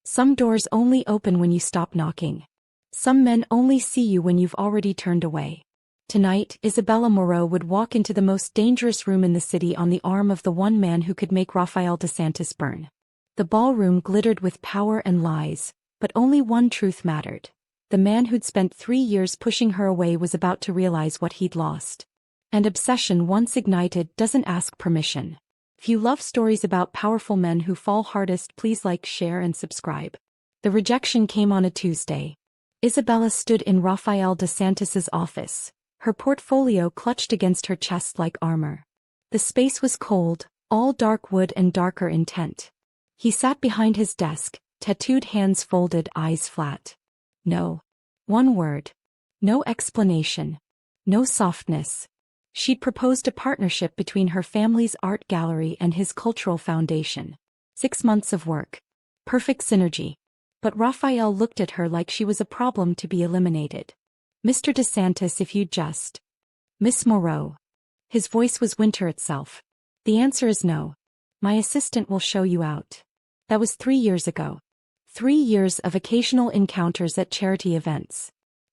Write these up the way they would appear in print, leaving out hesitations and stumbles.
Some doors only open when you stop knocking. Some men only see you when you've already turned away. Tonight, Isabella Moreau would walk into the most dangerous room in the city on the arm of the one man who could make Rafael DeSantis burn. The ballroom glittered with power and lies, but only one truth mattered. The man who'd spent 3 years pushing her away was about to realize what he'd lost. And obsession once ignited doesn't ask permission. If you love stories about powerful men who fall hardest, please like, share, and subscribe. The rejection came on a Tuesday. Isabella stood in Rafael DeSantis's office, her portfolio clutched against her chest like armor. The space was cold, all dark wood and darker intent. He sat behind his desk, tattooed hands folded, eyes flat. No. One word. No explanation. No softness. She'd proposed a partnership between her family's art gallery and his cultural foundation. 6 months of work. Perfect synergy. But Rafael looked at her like she was a problem to be eliminated. Mr. DeSantis, if you'd just... Miss Moreau. His voice was winter itself. The answer is no. My assistant will show you out. That was 3 years ago. 3 years of occasional encounters at charity events.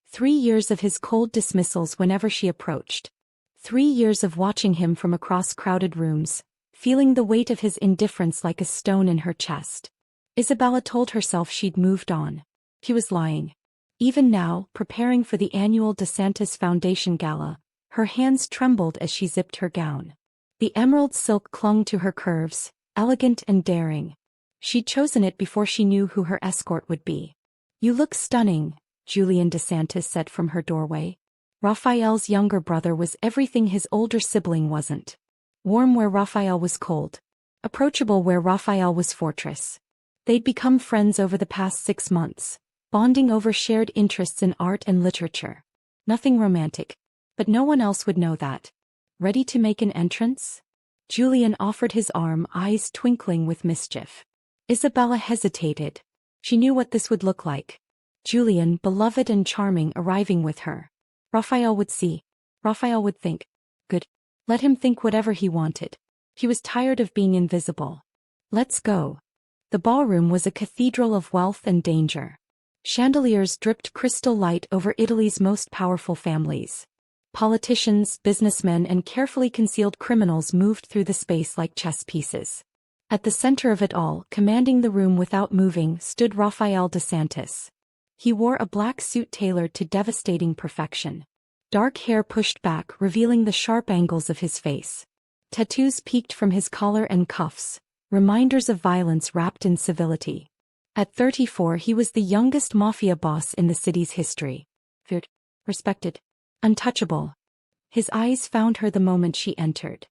3 years of his cold dismissals whenever she approached. 3 years of watching him from across crowded rooms, feeling the weight of his indifference like a stone in her chest. Isabella told herself she'd moved on. She was lying. Even now, preparing for the annual DeSantis Foundation Gala, her hands trembled as she zipped her gown. The emerald silk clung to her curves, elegant and daring. She'd chosen it before she knew who her escort would be. You look stunning, Julian DeSantis said from her doorway. Rafael's younger brother was everything his older sibling wasn't. Warm where Rafael was cold. Approachable where Rafael was fortress. They'd become friends over the past 6 months, bonding over shared interests in art and literature. Nothing romantic. But no one else would know that. Ready to make an entrance? Julian offered his arm, eyes twinkling with mischief. Isabella hesitated. She knew what this would look like. Julian, beloved and charming, arriving with her. Rafael would see. Rafael would think. Good. Let him think whatever he wanted. He was tired of being invisible. Let's go. The ballroom was a cathedral of wealth and danger. Chandeliers dripped crystal light over Italy's most powerful families. Politicians, businessmen, and carefully concealed criminals moved through the space like chess pieces. At the center of it all, commanding the room without moving, stood Rafael DeSantis. He wore a black suit tailored to devastating perfection. Dark hair pushed back, revealing the sharp angles of his face. Tattoos peeked from his collar and cuffs, reminders of violence wrapped in civility. At 34, he was the youngest Mafia boss in the city's history. Feared, respected, untouchable. His eyes found her the moment she entered.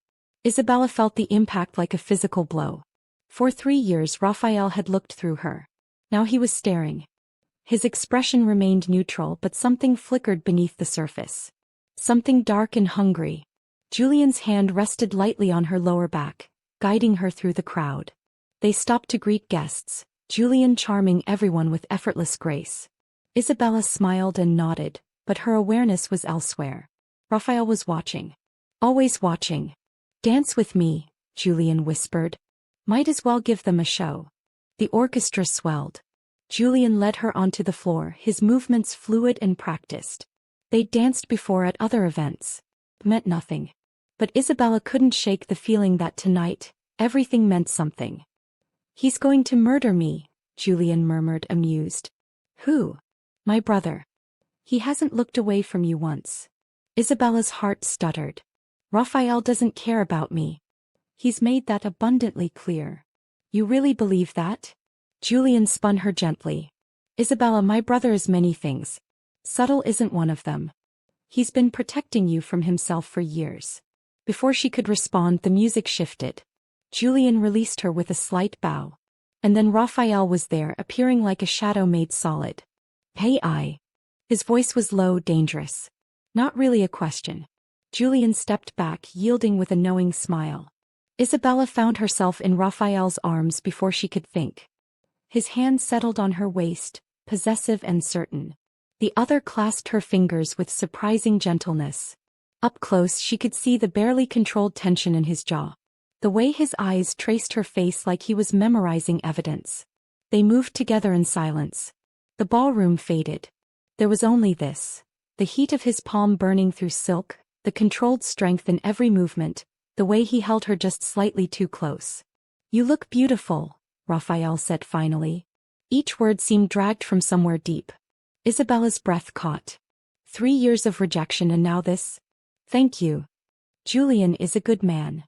Isabella felt the impact like a physical blow. For 3 years Rafael had looked through her. Now he was staring. His expression remained neutral, but something flickered beneath the surface. Something dark and hungry. Julian's hand rested lightly on her lower back, guiding her through the crowd. They stopped to greet guests, Julian charming everyone with effortless grace. Isabella smiled and nodded, but her awareness was elsewhere. Rafael was watching. Always watching. Dance with me, Julian whispered. Might as well give them a show. The orchestra swelled. Julian led her onto the floor, his movements fluid and practiced. They'd danced before at other events. Meant nothing. But Isabella couldn't shake the feeling that tonight, everything meant something. He's going to murder me, Julian murmured, amused. Who? My brother. He hasn't looked away from you once. Isabella's heart stuttered. Rafael doesn't care about me. He's made that abundantly clear. You really believe that? Julian spun her gently. Isabella, my brother is many things. Subtle isn't one of them. He's been protecting you from himself for years. Before she could respond, the music shifted. Julian released her with a slight bow. And then Rafael was there, appearing like a shadow made solid. Hey, I. His voice was low, dangerous. Not really a question. Julian stepped back, yielding with a knowing smile. Isabella found herself in Rafael's arms before she could think. His hand settled on her waist, possessive and certain. The other clasped her fingers with surprising gentleness. Up close she could see the barely controlled tension in his jaw. The way his eyes traced her face like he was memorizing evidence. They moved together in silence. The ballroom faded. There was only this. The heat of his palm burning through silk, the controlled strength in every movement, the way he held her just slightly too close. "You look beautiful," Raphael said finally. Each word seemed dragged from somewhere deep. Isabella's breath caught. 3 years of rejection and now this? "Thank you. Julian is a good man."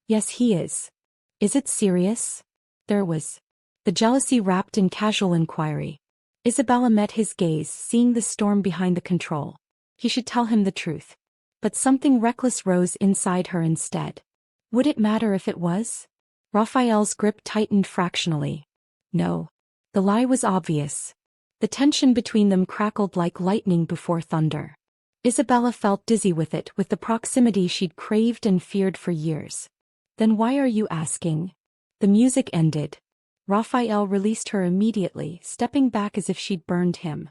"Yes, he is." "Is it serious?" There was the jealousy wrapped in casual inquiry. Isabella met his gaze, seeing the storm behind the control. He should tell him the truth. But something reckless rose inside her instead. Would it matter if it was? Raphael's grip tightened fractionally. No. The lie was obvious. The tension between them crackled like lightning before thunder. Isabella felt dizzy with it, with the proximity she'd craved and feared for years. "Then why are you asking?" The music ended. Raphael released her immediately, stepping back as if she'd burned him.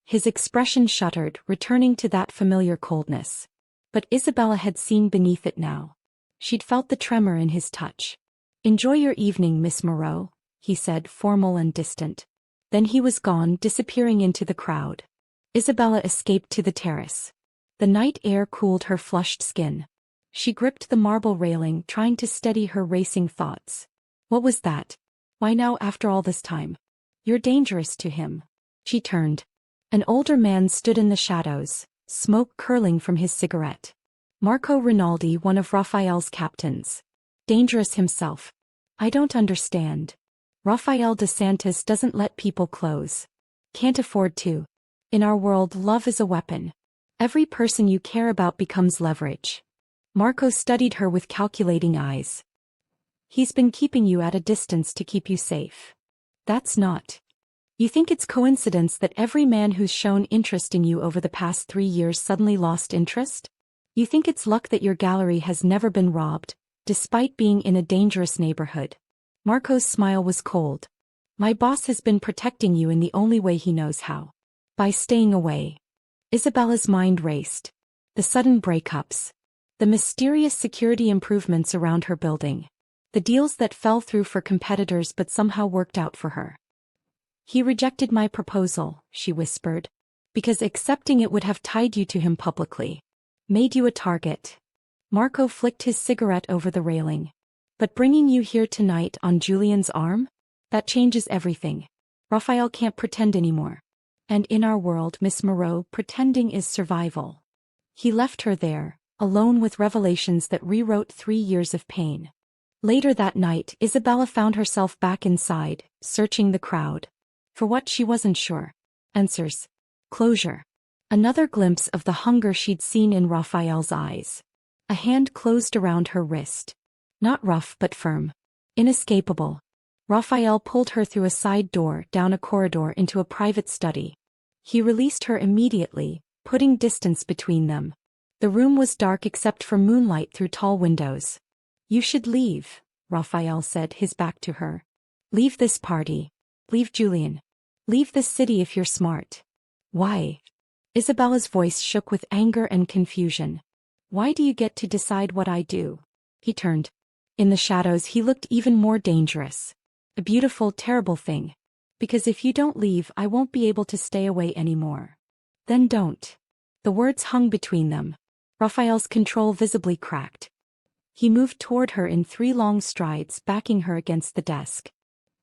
His expression shuttered, returning to that familiar coldness. But Isabella had seen beneath it now. She'd felt the tremor in his touch. "Enjoy your evening, Miss Moreau," he said, formal and distant. Then he was gone, disappearing into the crowd. Isabella escaped to the terrace. The night air cooled her flushed skin. She gripped the marble railing, trying to steady her racing thoughts. What was that? Why now after all this time? "You're dangerous to him." She turned. An older man stood in the shadows, smoke curling from his cigarette. Marco Rinaldi, one of Raphael's captains. Dangerous himself. "I don't understand." "Rafael de Santos doesn't let people close. Can't afford to. In our world, love is a weapon. Every person you care about becomes leverage." Marco studied her with calculating eyes. "He's been keeping you at a distance to keep you safe." "That's not. You think it's coincidence that every man who's shown interest in you over the past 3 years suddenly lost interest? You think it's luck that your gallery has never been robbed, despite being in a dangerous neighborhood?" Marco's smile was cold. "My boss has been protecting you in the only way he knows how. By staying away." Isabella's mind raced. The sudden breakups. The mysterious security improvements around her building. The deals that fell through for competitors but somehow worked out for her. "He rejected my proposal," she whispered. "Because accepting it would have tied you to him publicly. Made you a target." Marco flicked his cigarette over the railing. "But bringing you here tonight on Julian's arm? That changes everything. Raphael can't pretend anymore. And in our world, Miss Moreau, pretending is survival." He left her there, alone with revelations that rewrote 3 years of pain. Later that night, Isabella found herself back inside, searching the crowd. For what, she wasn't sure. Answers. Closure. Another glimpse of the hunger she'd seen in Raphael's eyes. A hand closed around her wrist. Not rough but firm. Inescapable. Raphael pulled her through a side door, down a corridor into a private study. He released her immediately, putting distance between them. The room was dark except for moonlight through tall windows. "You should leave," Raphael said, his back to her. "Leave this party. Leave Julian. Leave this city if you're smart." "Why?" Isabella's voice shook with anger and confusion. "Why do you get to decide what I do?" He turned. In the shadows he looked even more dangerous. "A beautiful, terrible thing. Because if you don't leave, I won't be able to stay away anymore." "Then don't." The words hung between them. Raphael's control visibly cracked. He moved toward her in 3 long strides, backing her against the desk.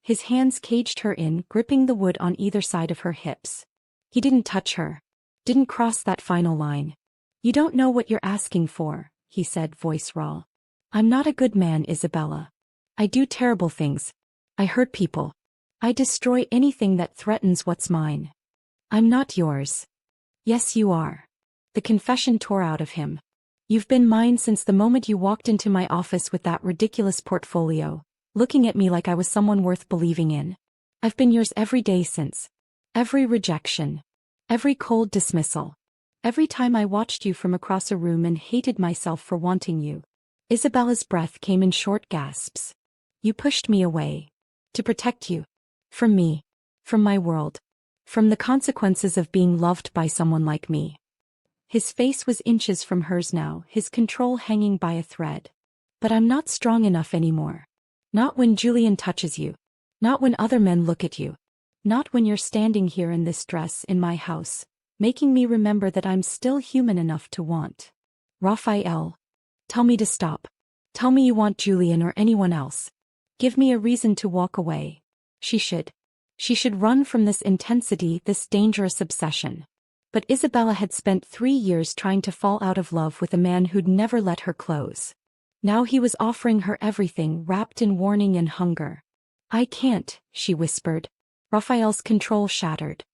His hands caged her in, gripping the wood on either side of her hips. He didn't touch her. Didn't cross that final line. "You don't know what you're asking for," he said, voice raw. "I'm not a good man, Isabella. I do terrible things. I hurt people. I destroy anything that threatens what's mine. I'm not yours." "Yes, you are." The confession tore out of him. "You've been mine since the moment you walked into my office with that ridiculous portfolio, looking at me like I was someone worth believing in. I've been yours every day since. Every rejection. Every cold dismissal. Every time I watched you from across a room and hated myself for wanting you." Isabella's breath came in short gasps. "You pushed me away. To protect you. From me. From my world. From the consequences of being loved by someone like me." His face was inches from hers now, his control hanging by a thread. "But I'm not strong enough anymore. Not when Julian touches you. Not when other men look at you. Not when you're standing here in this dress in my house, making me remember that I'm still human enough to want. Raphael. Tell me to stop. Tell me you want Julian or anyone else. Give me a reason to walk away. She should run from this intensity, this dangerous obsession. But Isabella had spent 3 years trying to fall out of love with a man who'd never let her close. Now he was offering her everything, wrapped in warning and hunger. I can't, she whispered. Raphael's control shattered.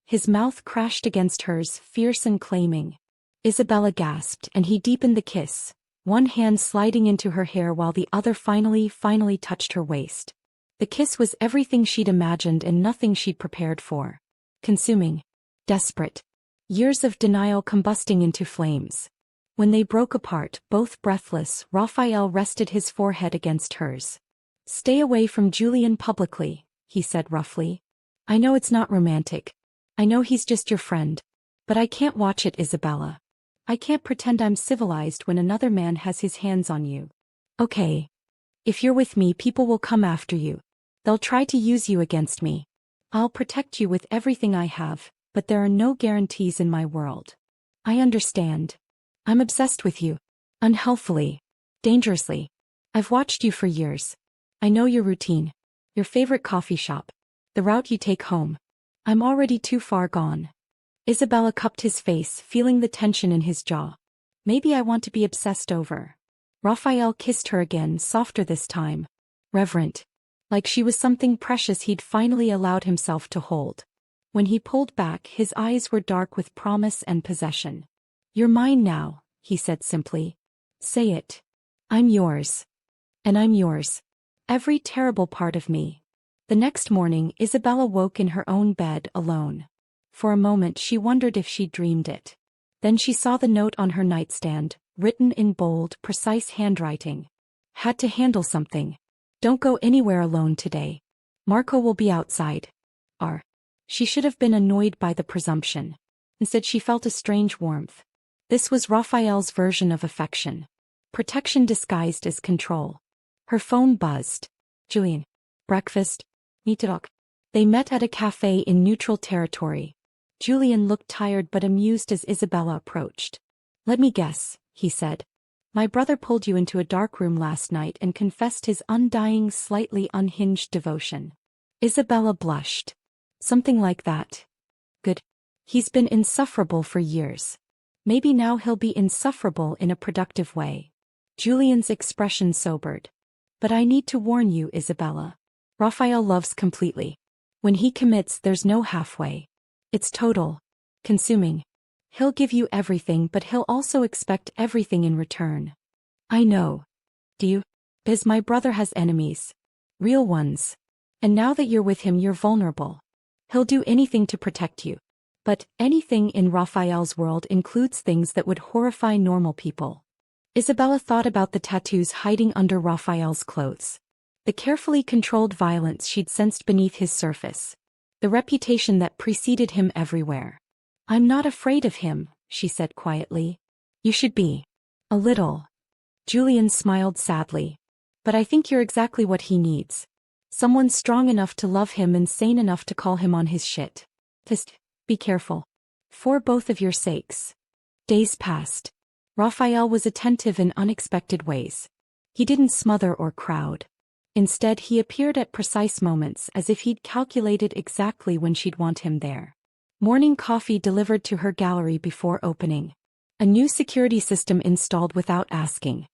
His mouth crashed against hers, fierce and claiming. Isabella gasped, and he deepened the kiss, one hand sliding into her hair while the other finally touched her waist. The kiss was everything she'd imagined and nothing she'd prepared for. Consuming. Desperate. Years of denial combusting into flames. When they broke apart, both breathless, Raphael rested his forehead against hers. Stay away from Julian publicly, he said roughly. I know it's not romantic. I know he's just your friend. But I can't watch it, Isabella. I can't pretend I'm civilized when another man has his hands on you. Okay. If you're with me, people will come after you. They'll try to use you against me. I'll protect you with everything I have, but there are no guarantees in my world. I understand. I'm obsessed with you. Unhealthily. Dangerously. I've watched you for years. I know your routine. Your favorite coffee shop. The route you take home. I'm already too far gone. Isabella cupped his face, feeling the tension in his jaw. Maybe I want to be obsessed over. Raphael kissed her again, softer this time. Reverent. Like she was something precious he'd finally allowed himself to hold. When he pulled back, his eyes were dark with promise and possession. You're mine now, he said simply. Say it. I'm yours. And I'm yours. Every terrible part of me. The next morning, Isabella woke in her own bed, alone. For a moment she wondered if she'd dreamed it. Then she saw the note on her nightstand, written in bold, precise handwriting. Had to handle something. Don't go anywhere alone today. Marco will be outside. She should have been annoyed by the presumption. Instead she felt a strange warmth. This was Raphael's version of affection. Protection disguised as control. Her phone buzzed. Julian. Breakfast. Need to talk. They met at a cafe in neutral territory. Julian looked tired but amused as Isabella approached. Let me guess, he said. My brother pulled you into a dark room last night and confessed his undying, slightly unhinged devotion. Isabella blushed. Something like that. Good. He's been insufferable for years. Maybe now he'll be insufferable in a productive way. Julian's expression sobered. But I need to warn you, Isabella. Raphael loves completely. When he commits, there's no halfway. It's total. Consuming. He'll give you everything, but he'll also expect everything in return. I know. Do you? Because my brother has enemies. Real ones. And now that you're with him, you're vulnerable. He'll do anything to protect you. But anything in Raphael's world includes things that would horrify normal people. Isabella thought about the tattoos hiding under Raphael's clothes. The carefully controlled violence she'd sensed beneath his surface. The reputation that preceded him everywhere. I'm not afraid of him, she said quietly. You should be. A little. Julian smiled sadly. But I think you're exactly what he needs. Someone strong enough to love him and sane enough to call him on his shit. Just be careful. For both of your sakes. Days passed. Raphael was attentive in unexpected ways. He didn't smother or crowd. Instead, he appeared at precise moments as if he'd calculated exactly when she'd want him there. Morning coffee delivered to her gallery before opening. A new security system installed without asking.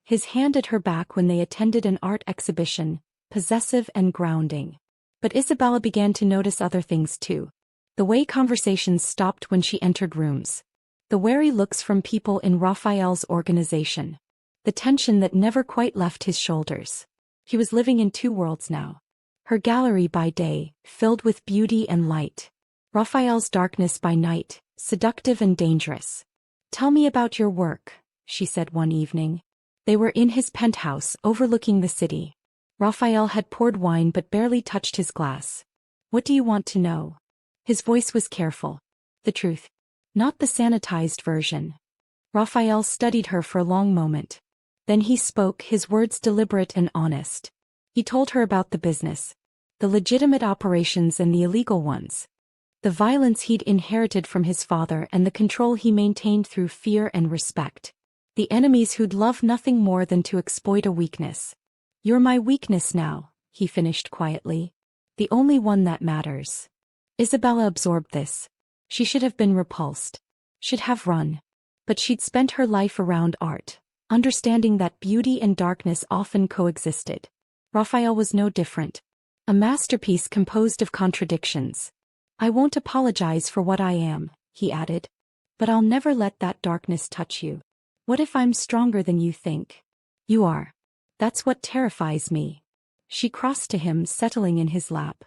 His hand at her back when they attended an art exhibition, possessive and grounding. But Isabella began to notice other things too. The way conversations stopped when she entered rooms. The wary looks from people in Raphael's organization. The tension that never quite left his shoulders. He was living in two worlds now. Her gallery by day, filled with beauty and light. Raphael's darkness by night, seductive and dangerous. Tell me about your work, she said one evening. They were in his penthouse overlooking the city. Raphael had poured wine but barely touched his glass. What do you want to know? His voice was careful. The truth. Not the sanitized version. Raphael studied her for a long moment. Then he spoke, his words deliberate and honest. He told her about the business. The legitimate operations and the illegal ones. The violence he'd inherited from his father and the control he maintained through fear and respect. The enemies who'd love nothing more than to exploit a weakness. "You're my weakness now," he finished quietly. "The only one that matters." Isabella absorbed this. She should have been repulsed. Should have run. But she'd spent her life around art, understanding that beauty and darkness often coexisted. Raphael was no different. A masterpiece composed of contradictions. "I won't apologize for what I am," he added. "But I'll never let that darkness touch you. What if I'm stronger than you think?" "You are. That's what terrifies me." She crossed to him, settling in his lap.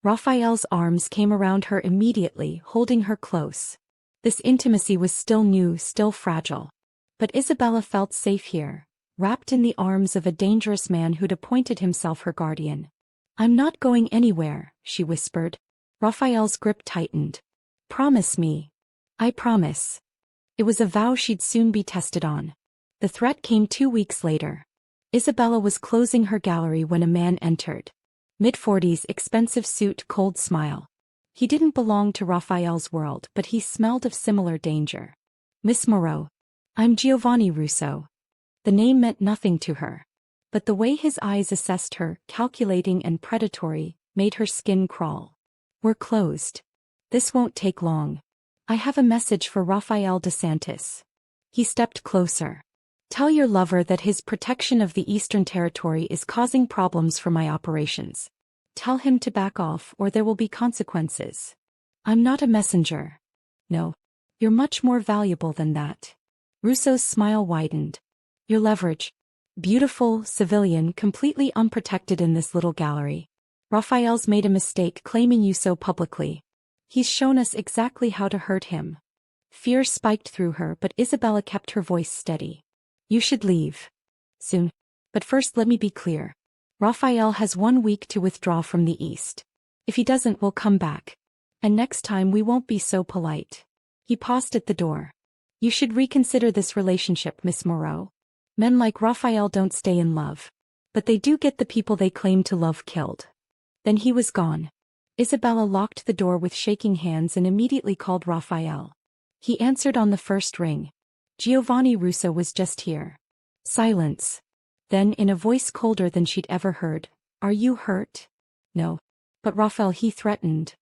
Raphael's arms came around her immediately, holding her close. This intimacy was still new, still fragile. But Isabella felt safe here, wrapped in the arms of a dangerous man who'd appointed himself her guardian. "I'm not going anywhere," she whispered. Raphael's grip tightened. "Promise me." "I promise." It was a vow she'd soon be tested on. The threat came 2 weeks later. Isabella was closing her gallery when a man entered. Mid-40s, expensive suit, cold smile. He didn't belong to Raphael's world, but he smelled of similar danger. "Miss Moreau." "I'm Giovanni Russo." The name meant nothing to her. But the way his eyes assessed her, calculating and predatory, made her skin crawl. "We're closed. This won't take long. I have a message for Raphael DeSantis." He stepped closer. "Tell your lover that his protection of the Eastern Territory is causing problems for my operations. Tell him to back off or there will be consequences." "I'm not a messenger." "No. You're much more valuable than that." Russo's smile widened. "Your leverage. Beautiful, civilian, completely unprotected in this little gallery. Raphael's made a mistake claiming you so publicly. He's shown us exactly how to hurt him." Fear spiked through her, but Isabella kept her voice steady. "You should leave. Soon. But first let me be clear. Raphael has 1 week to withdraw from the East. If he doesn't, we'll come back. And next time we won't be so polite." He paused at the door. "You should reconsider this relationship, Miss Moreau. Men like Raphael don't stay in love. But they do get the people they claim to love killed." Then he was gone. Isabella locked the door with shaking hands and immediately called Raphael. He answered on the first ring. Giovanni Russo was just here. Silence. Then, in a voice colder than she'd ever heard, "Are you hurt?" "No." "But Raphael," he threatened.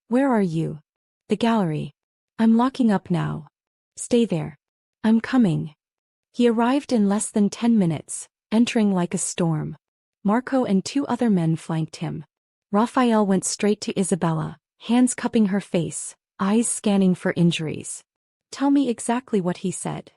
"Where are you?" "The gallery. I'm locking up now." "Stay there." "I'm coming." He arrived in less than 10 minutes, entering like a storm. Marco and 2 other men flanked him. Raphael went straight to Isabella, hands cupping her face, eyes scanning for injuries. "Tell me exactly what he said."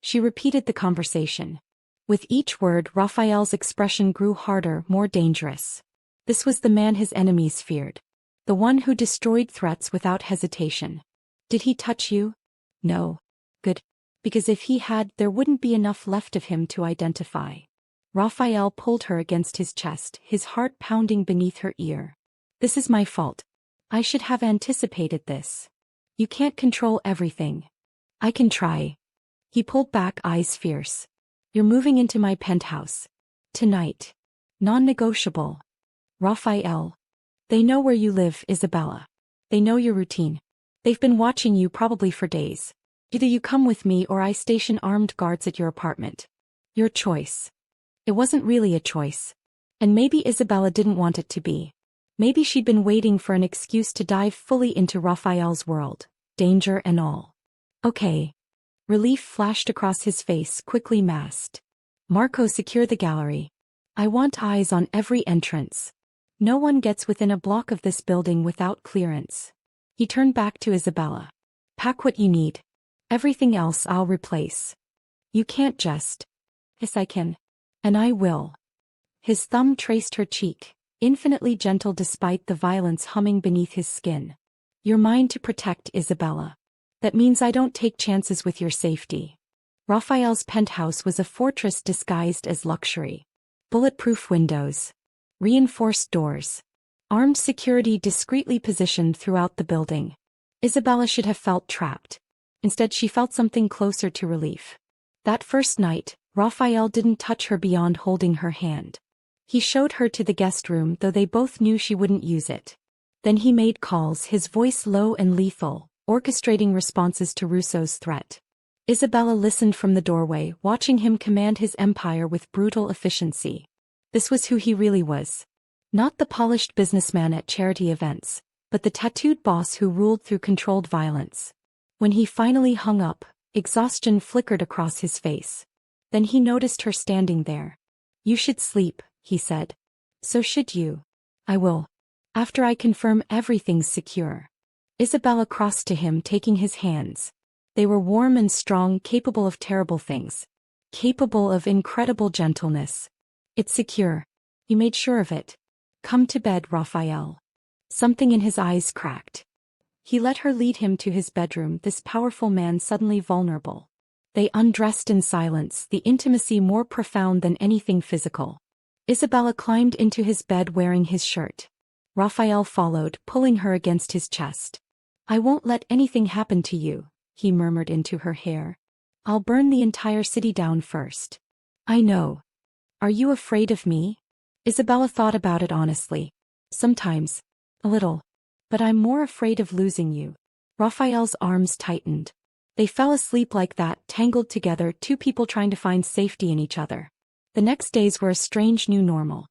She repeated the conversation. With each word, Raphael's expression grew harder, more dangerous. This was the man his enemies feared. The one who destroyed threats without hesitation. "Did he touch you?" "No." "Good. Because if he had, there wouldn't be enough left of him to identify." Raphael pulled her against his chest, his heart pounding beneath her ear. "This is my fault. I should have anticipated this. You can't control everything." "I can try." He pulled back, eyes fierce. "You're moving into my penthouse. Tonight. Non-negotiable." "Raphael. They know where you live, Isabella. They know your routine. They've been watching you probably for days. Either you come with me or I station armed guards at your apartment. Your choice." It wasn't really a choice. And maybe Isabella didn't want it to be. Maybe she'd been waiting for an excuse to dive fully into Raphael's world, danger and all. "Okay." Relief flashed across his face, quickly masked. "Marco, secure the gallery. I want eyes on every entrance. No one gets within a block of this building without clearance." He turned back to Isabella. "Pack what you need. Everything else I'll replace. You can't just." "Yes, I can. And I will." His thumb traced her cheek, infinitely gentle despite the violence humming beneath his skin. "You're mine to protect, Isabella. That means I don't take chances with your safety." Raphael's penthouse was a fortress disguised as luxury. Bulletproof windows. Reinforced doors. Armed security discreetly positioned throughout the building. Isabella should have felt trapped. Instead, she felt something closer to relief. That first night, Raphael didn't touch her beyond holding her hand. He showed her to the guest room, though they both knew she wouldn't use it. Then he made calls, his voice low and lethal, orchestrating responses to Russo's threat. Isabella listened from the doorway, watching him command his empire with brutal efficiency. This was who he really was. Not the polished businessman at charity events, but the tattooed boss who ruled through controlled violence. When he finally hung up, exhaustion flickered across his face. Then he noticed her standing there. "You should sleep," he said. "So should you." "I will. After I confirm everything's secure." Isabella crossed to him, taking his hands. They were warm and strong, capable of terrible things. Capable of incredible gentleness. "It's secure." He made sure of it. "Come to bed, Raphael." Something in his eyes cracked. He let her lead him to his bedroom, this powerful man suddenly vulnerable. They undressed in silence, the intimacy more profound than anything physical. Isabella climbed into his bed wearing his shirt. Raphael followed, pulling her against his chest. "I won't let anything happen to you," he murmured into her hair. "I'll burn the entire city down first." "I know. Are you afraid of me?" Isabella thought about it honestly. "Sometimes. A little. But I'm more afraid of losing you." Raphael's arms tightened. They fell asleep like that, tangled together, two people trying to find safety in each other. The next days were a strange new normal.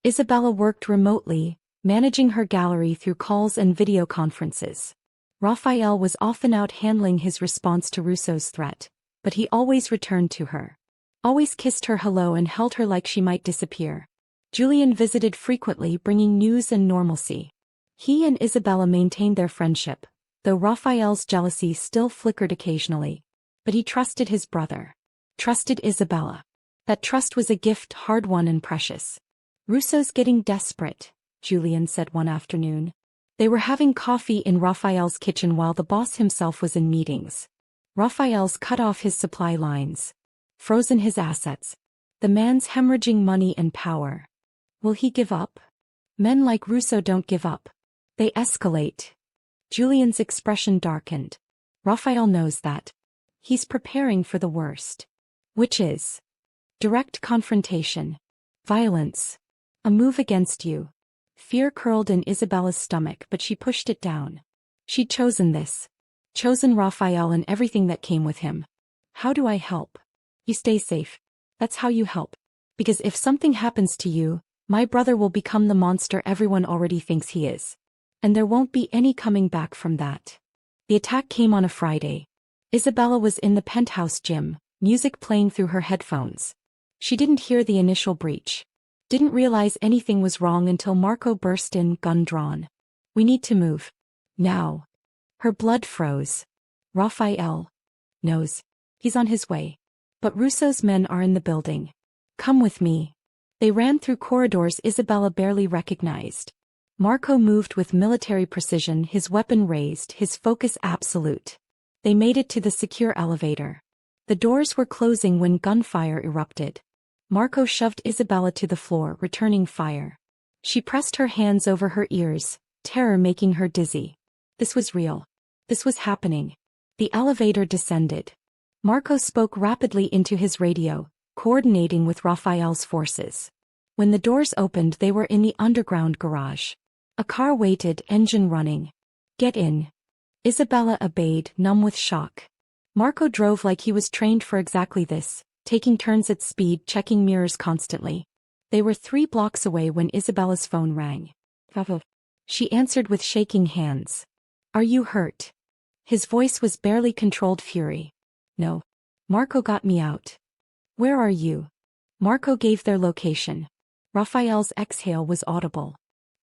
Isabella worked remotely, managing her gallery through calls and video conferences. Raphael was often out handling his response to Russo's threat, but he always returned to her. Always kissed her hello and held her like she might disappear. Julian visited frequently, bringing news and normalcy. He and Isabella maintained their friendship, though Raphael's jealousy still flickered occasionally. But he trusted his brother. Trusted Isabella. That trust was a gift, hard-won and precious. "Russo's getting desperate," Julian said one afternoon. They were having coffee in Raphael's kitchen while the boss himself was in meetings. Raphael's cut off his supply lines. Frozen his assets. The man's hemorrhaging money and power. Will he give up? Men like Russo don't give up. They escalate. Julian's expression darkened. Raphael knows that. He's preparing for the worst. Which is direct confrontation. Violence. A move against you. Fear curled in Isabella's stomach, but she pushed it down. She'd chosen this. Chosen Raphael and everything that came with him. "How do I help?" "You stay safe. That's how you help. Because if something happens to you, my brother will become the monster everyone already thinks he is. And there won't be any coming back from that." The attack came on a Friday. Isabella was in the penthouse gym, music playing through her headphones. She didn't hear the initial breach. Didn't realize anything was wrong until Marco burst in, gun drawn. "We need to move. Now." Her blood froze. Raphael knows. He's on his way. But Russo's men are in the building. "Come with me." They ran through corridors Isabella barely recognized. Marco moved with military precision, his weapon raised, his focus absolute. They made it to the secure elevator. The doors were closing when gunfire erupted. Marco shoved Isabella to the floor, returning fire. She pressed her hands over her ears, terror making her dizzy. This was real. This was happening. The elevator descended. Marco spoke rapidly into his radio, coordinating with Raphael's forces. When the doors opened, they were in the underground garage. A car waited, engine running. "Get in." Isabella obeyed, numb with shock. Marco drove like he was trained for exactly this, taking turns at speed, checking mirrors constantly. They were 3 blocks away when Isabella's phone rang. She answered with shaking hands. "Are you hurt?" His voice was barely controlled fury. "No. Marco got me out." "Where are you?" Marco gave their location. Raphael's exhale was audible.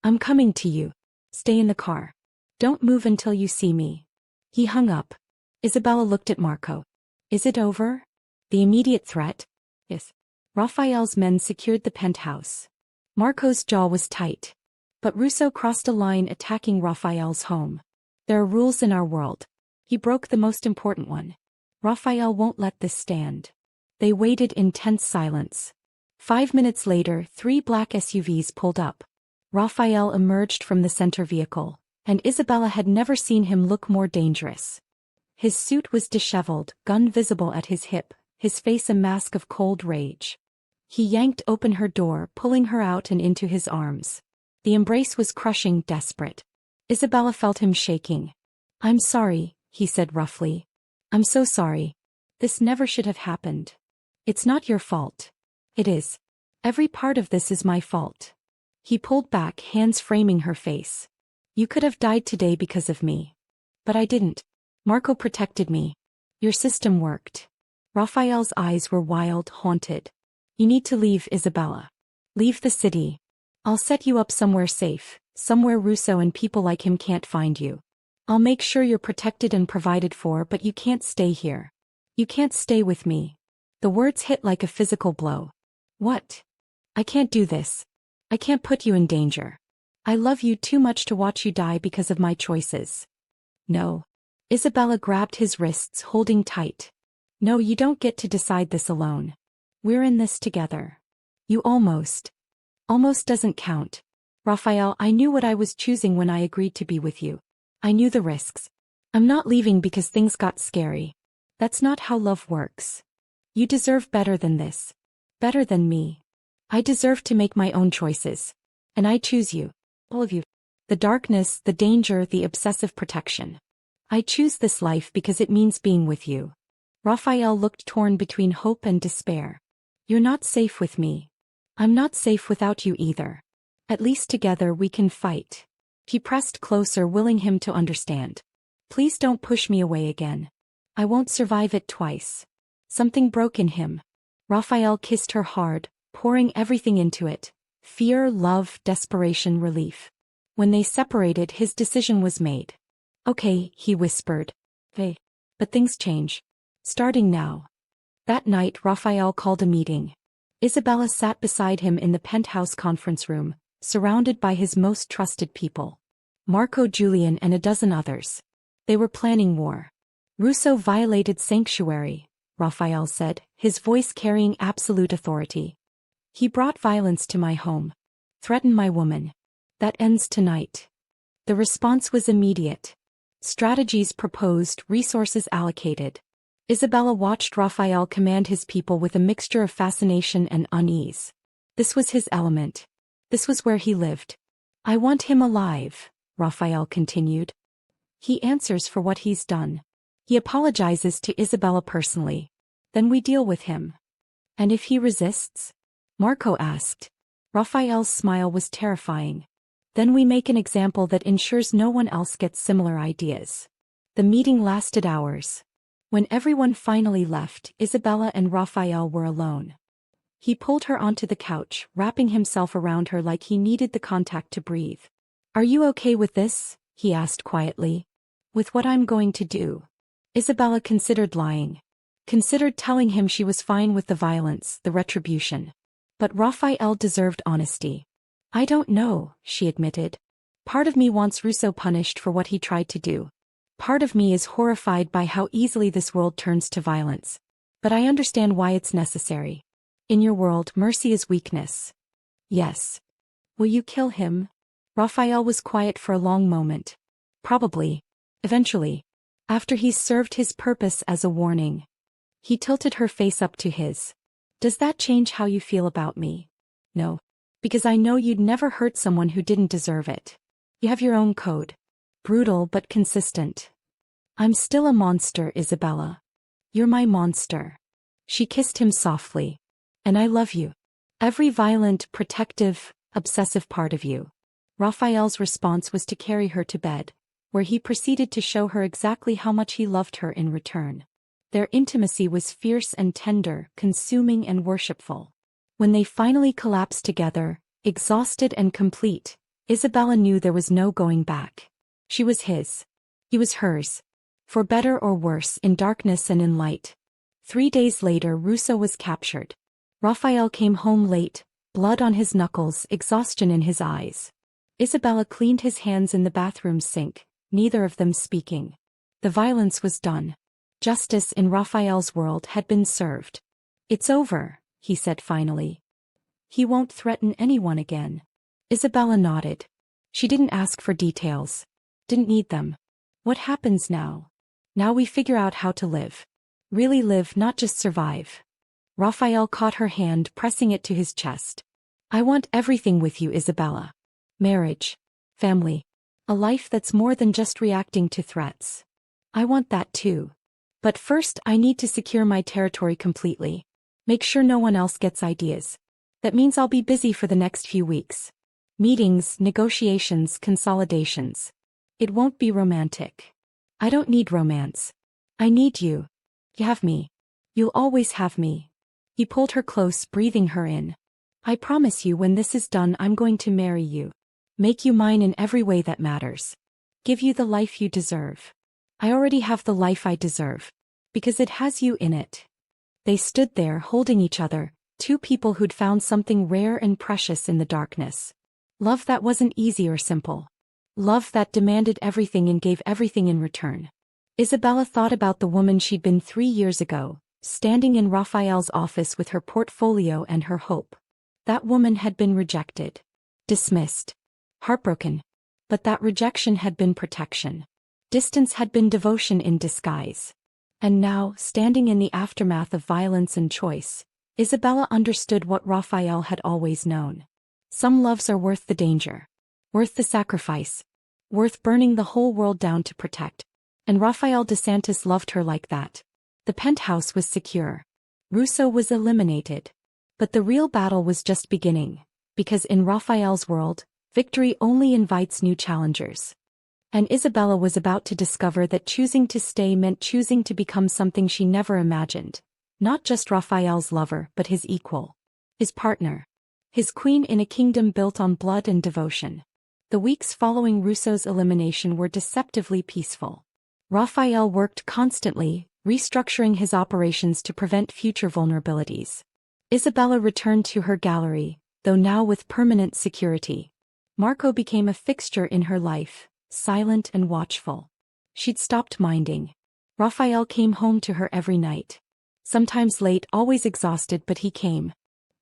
"I'm coming to you. Stay in the car. Don't move until you see me." He hung up. Isabella looked at Marco. "Is it over? The immediate threat?" "Yes." Raphael's men secured the penthouse. Marco's jaw was tight. But Russo crossed a line, attacking Raphael's home. "There are rules in our world. He broke the most important one. Raphael won't let this stand." They waited in tense silence. 5 minutes later, 3 black SUVs pulled up. Raphael emerged from the center vehicle, and Isabella had never seen him look more dangerous. His suit was disheveled, gun visible at his hip, his face a mask of cold rage. He yanked open her door, pulling her out and into his arms. The embrace was crushing, desperate. Isabella felt him shaking. "I'm sorry," he said roughly. "I'm so sorry. This never should have happened. It's not your fault. It is. Every part of this is my fault." He pulled back, hands framing her face. "You could have died today because of me. But I didn't. Marco protected me. Your system worked." Raphael's eyes were wild, haunted. "You need to leave, Isabella. Leave the city. I'll set you up somewhere safe, somewhere Russo and people like him can't find you. I'll make sure you're protected and provided for, but you can't stay here. You can't stay with me." The words hit like a physical blow. "What? I can't do this. I can't put you in danger. I love you too much to watch you die because of my choices." "No." Isabella grabbed his wrists, holding tight. "No, you don't get to decide this alone. We're in this together. You almost doesn't count. Raphael, I knew what I was choosing when I agreed to be with you. I knew the risks. I'm not leaving because things got scary. That's not how love works. You deserve better than this. Better than me. I deserve to make my own choices. And I choose you. All of you. The darkness, the danger, the obsessive protection. I choose this life because it means being with you." Raphael looked torn between hope and despair. "You're not safe with me. I'm not safe without you either. At least together we can fight." He pressed closer, willing him to understand. "Please don't push me away again. I won't survive it twice." Something broke in him. Raphael kissed her hard, pouring everything into it. Fear, love, desperation, relief. When they separated, his decision was made. "Okay," he whispered. "Hey. But things change. Starting now." That night, Raphael called a meeting. Isabella sat beside him in the penthouse conference room, surrounded by his most trusted people. Marco, Julian, and a dozen others. They were planning war. "Russo violated sanctuary," Raphael said, his voice carrying absolute authority. "He brought violence to my home. Threatened my woman. That ends tonight." The response was immediate. Strategies proposed, resources allocated. Isabella watched Raphael command his people with a mixture of fascination and unease. This was his element. This was where he lived. "I want him alive," Raphael continued. "He answers for what he's done. He apologizes to Isabella personally. Then we deal with him." "And if he resists?" Marco asked. Raphael's smile was terrifying. "Then we make an example that ensures no one else gets similar ideas." The meeting lasted hours. When everyone finally left, Isabella and Raphael were alone. He pulled her onto the couch, wrapping himself around her like he needed the contact to breathe. "Are you okay with this?" he asked quietly. "With what I'm going to do?" Isabella considered lying. Considered telling him she was fine with the violence, the retribution. But Raphael deserved honesty. "I don't know," she admitted. "Part of me wants Russo punished for what he tried to do. Part of me is horrified by how easily this world turns to violence. But I understand why it's necessary. In your world, mercy is weakness." "Yes." "Will you kill him?" Raphael was quiet for a long moment. "Probably. Eventually. After he's served his purpose as a warning." He tilted her face up to his. "Does that change how you feel about me?" "No. Because I know you'd never hurt someone who didn't deserve it. You have your own code. Brutal but consistent." "I'm still a monster, Isabella. You're my monster." She kissed him softly. "And I love you. Every violent, protective, obsessive part of you." Raphael's response was to carry her to bed, where he proceeded to show her exactly how much he loved her in return. Their intimacy was fierce and tender, consuming and worshipful. When they finally collapsed together, exhausted and complete, Isabella knew there was no going back. She was his. He was hers. For better or worse, in darkness and in light. 3 days later, Russo was captured. Raphael came home late, blood on his knuckles, exhaustion in his eyes. Isabella cleaned his hands in the bathroom sink, neither of them speaking. The violence was done. Justice in Raphael's world had been served. "It's over," he said finally. "He won't threaten anyone again." Isabella nodded. She didn't ask for details. Didn't need them. "What happens now?" "Now we figure out how to live. Really live, not just survive." Raphael caught her hand, pressing it to his chest. I want everything with you, Isabella. Marriage. Family. A life that's more than just reacting to threats. I want that too. But first I need to secure my territory completely. Make sure no one else gets ideas. That means I'll be busy for the next few weeks. Meetings, negotiations, consolidations. It won't be romantic. I don't need romance. I need you. You have me. You'll always have me. He pulled her close, breathing her in. I promise you when this is done I'm going to marry you. Make you mine in every way that matters. Give you the life you deserve. I already have the life I deserve. Because it has you in it. They stood there holding each other, two people who'd found something rare and precious in the darkness. Love that wasn't easy or simple. Love that demanded everything and gave everything in return. Isabella thought about the woman she'd been 3 years ago, standing in Raphael's office with her portfolio and her hope. That woman had been rejected. Dismissed. Heartbroken. But that rejection had been protection. Distance had been devotion in disguise. And now, standing in the aftermath of violence and choice, Isabella understood what Raphael had always known. Some loves are worth the danger. Worth the sacrifice. Worth burning the whole world down to protect. And Raphael DeSantis loved her like that. The penthouse was secure. Russo was eliminated. But the real battle was just beginning, because in Raphael's world, victory only invites new challengers. And Isabella was about to discover that choosing to stay meant choosing to become something she never imagined. Not just Raphael's lover but his equal. His partner. His queen in a kingdom built on blood and devotion. The weeks following Russo's elimination were deceptively peaceful. Raphael worked constantly, restructuring his operations to prevent future vulnerabilities. Isabella returned to her gallery, though now with permanent security. Marco became a fixture in her life, silent and watchful. She'd stopped minding. Raphael came home to her every night. Sometimes late, always exhausted, but he came.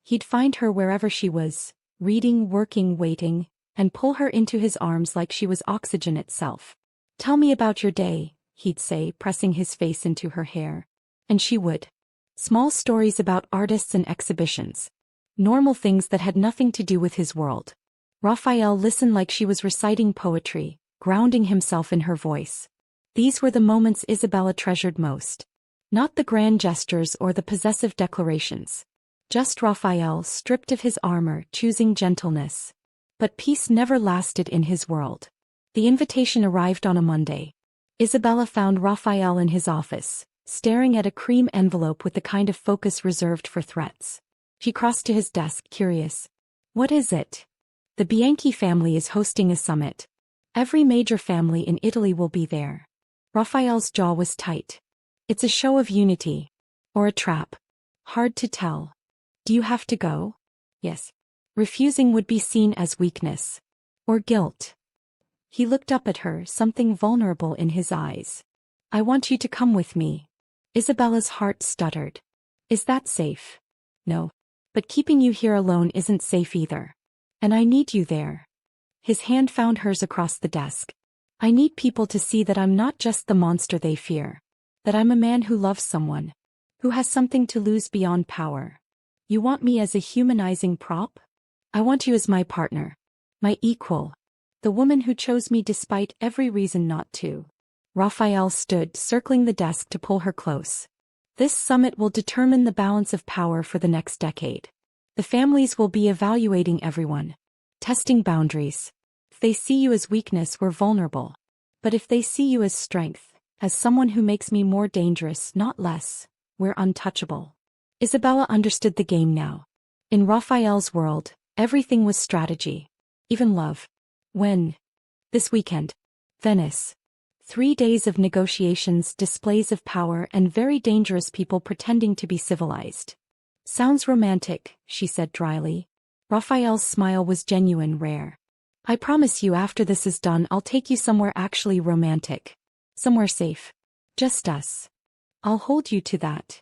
He'd find her wherever she was, reading, working, waiting, and pull her into his arms like she was oxygen itself. Tell me about your day, he'd say, pressing his face into her hair. And she would. Small stories about artists and exhibitions. Normal things that had nothing to do with his world. Raphael listened like she was reciting poetry, grounding himself in her voice. These were the moments Isabella treasured most. Not the grand gestures or the possessive declarations. Just Raphael, stripped of his armor, choosing gentleness. But peace never lasted in his world. The invitation arrived on a Monday. Isabella found Raphael in his office, staring at a cream envelope with the kind of focus reserved for threats. She crossed to his desk, curious. What is it? The Bianchi family is hosting a summit. Every major family in Italy will be there. Raphael's jaw was tight. It's a show of unity. Or a trap. Hard to tell. Do you have to go? Yes. Refusing would be seen as weakness. Or guilt. He looked up at her, something vulnerable in his eyes. I want you to come with me. Isabella's heart stuttered. Is that safe? No. But keeping you here alone isn't safe either. And I need you there. His hand found hers across the desk. I need people to see that I'm not just the monster they fear. That I'm a man who loves someone. Who has something to lose beyond power. You want me as a humanizing prop? I want you as my partner. My equal. The woman who chose me despite every reason not to. Raphael stood, circling the desk to pull her close. This summit will determine the balance of power for the next decade. The families will be evaluating everyone. Testing boundaries. If they see you as weakness, we're vulnerable. But if they see you as strength, as someone who makes me more dangerous, not less, we're untouchable. Isabella understood the game now. In Raphael's world, everything was strategy. Even love. When? This weekend. Venice. 3 days of negotiations, displays of power, and very dangerous people pretending to be civilized. Sounds romantic, she said dryly. Raphael's smile was genuine, rare. I promise you after this is done I'll take you somewhere actually romantic. Somewhere safe. Just us. I'll hold you to that.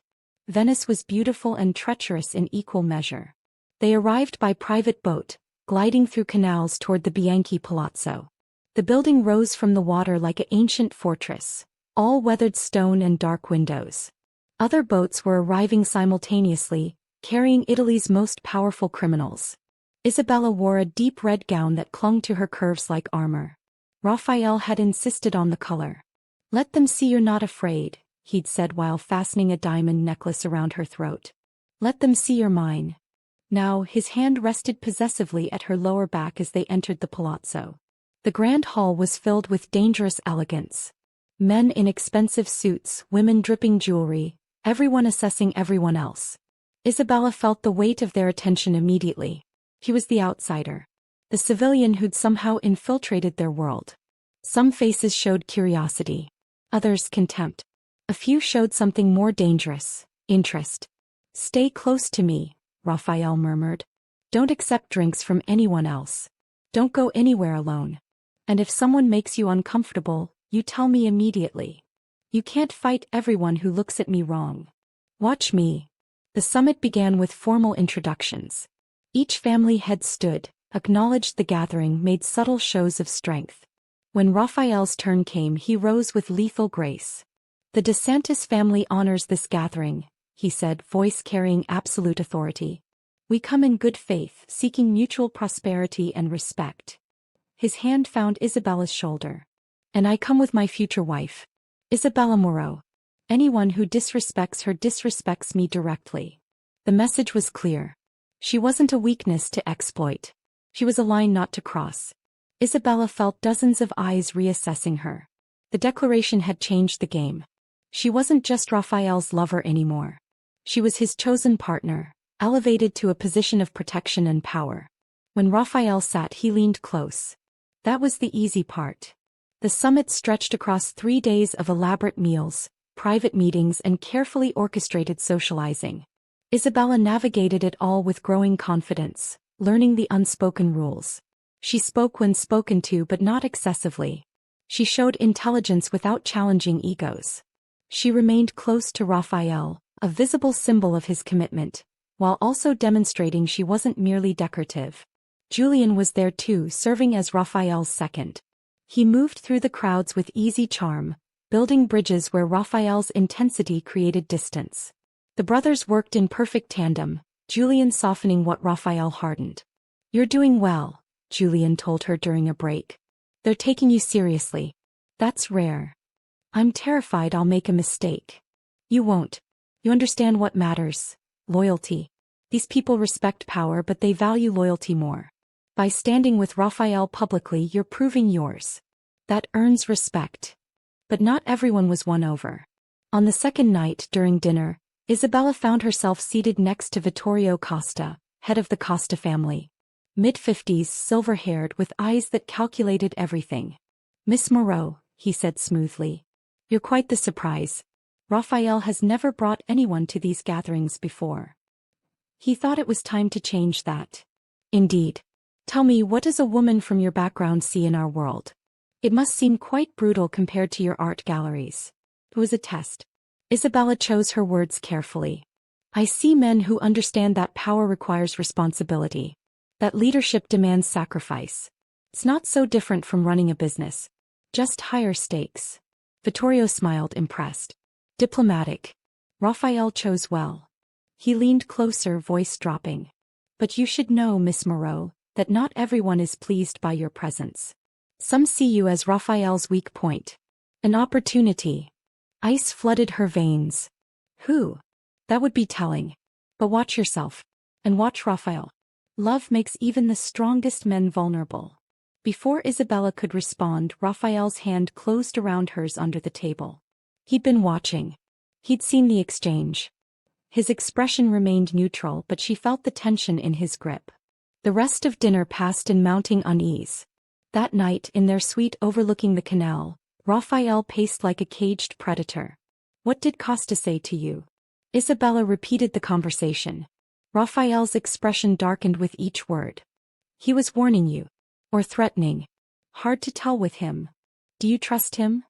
Venice was beautiful and treacherous in equal measure. They arrived by private boat, gliding through canals toward the Bianchi Palazzo. The building rose from the water like an ancient fortress, all weathered stone and dark windows. Other boats were arriving simultaneously, carrying Italy's most powerful criminals. Isabella wore a deep red gown that clung to her curves like armor. Raphael had insisted on the color. "Let them see you're not afraid," he'd said while fastening a diamond necklace around her throat. "Let them see you're mine." Now his hand rested possessively at her lower back as they entered the palazzo. The grand hall was filled with dangerous elegance. Men in expensive suits, women dripping jewelry, everyone assessing everyone else. Isabella felt the weight of their attention immediately. He was the outsider. The civilian who'd somehow infiltrated their world. Some faces showed curiosity. Others contempt. A few showed something more dangerous, interest. "Stay close to me," Raphael murmured. "Don't accept drinks from anyone else. Don't go anywhere alone. And if someone makes you uncomfortable, you tell me immediately. You can't fight everyone who looks at me wrong. Watch me." The summit began with formal introductions. Each family head stood, acknowledged the gathering, made subtle shows of strength. When Raphael's turn came, he rose with lethal grace. "The De Santis family honors this gathering," he said, voice carrying absolute authority. "We come in good faith, seeking mutual prosperity and respect." His hand found Isabella's shoulder. "And I come with my future wife, Isabella Moreau. Anyone who disrespects her disrespects me directly." The message was clear. She wasn't a weakness to exploit. She was a line not to cross. Isabella felt dozens of eyes reassessing her. The declaration had changed the game. She wasn't just Raphael's lover anymore. She was his chosen partner, elevated to a position of protection and power. When Raphael sat, he leaned close. That was the easy part. The summit stretched across 3 days of elaborate meals, private meetings, and carefully orchestrated socializing. Isabella navigated it all with growing confidence, learning the unspoken rules. She spoke when spoken to, but not excessively. She showed intelligence without challenging egos. She remained close to Raphael, a visible symbol of his commitment, while also demonstrating she wasn't merely decorative. Julian was there too, serving as Raphael's second. He moved through the crowds with easy charm, building bridges where Raphael's intensity created distance. The brothers worked in perfect tandem, Julian softening what Raphael hardened. "You're doing well," Julian told her during a break. "They're taking you seriously. That's rare. I'm terrified I'll make a mistake." "You won't. You understand what matters. Loyalty. These people respect power, but they value loyalty more. By standing with Raphael publicly, you're proving yours. That earns respect." But not everyone was won over. On the second night, during dinner, Isabella found herself seated next to Vittorio Costa, head of the Costa family. Mid-50s, silver-haired, with eyes that calculated everything. "Miss Moreau," he said smoothly. "You're quite the surprise. Raphael has never brought anyone to these gatherings before. He thought it was time to change that." "Indeed. Tell me, what does a woman from your background see in our world? It must seem quite brutal compared to your art galleries." It was a test. Isabella chose her words carefully. "I see men who understand that power requires responsibility. That leadership demands sacrifice. It's not so different from running a business. Just higher stakes." Vittorio smiled, impressed. Diplomatic. Raphael chose well. He leaned closer, voice dropping. "But you should know, Miss Moreau, that not everyone is pleased by your presence. Some see you as Raphael's weak point. An opportunity." Ice flooded her veins. "Who?" "That would be telling. But watch yourself. And watch Raphael. Love makes even the strongest men vulnerable." Before Isabella could respond, Raphael's hand closed around hers under the table. He'd been watching. He'd seen the exchange. His expression remained neutral, but she felt the tension in his grip. The rest of dinner passed in mounting unease. That night, in their suite overlooking the canal, Raphael paced like a caged predator. "What did Costa say to you?" Isabella repeated the conversation. Raphael's expression darkened with each word. "He was warning you. Or threatening. Hard to tell with him. Do you trust him?"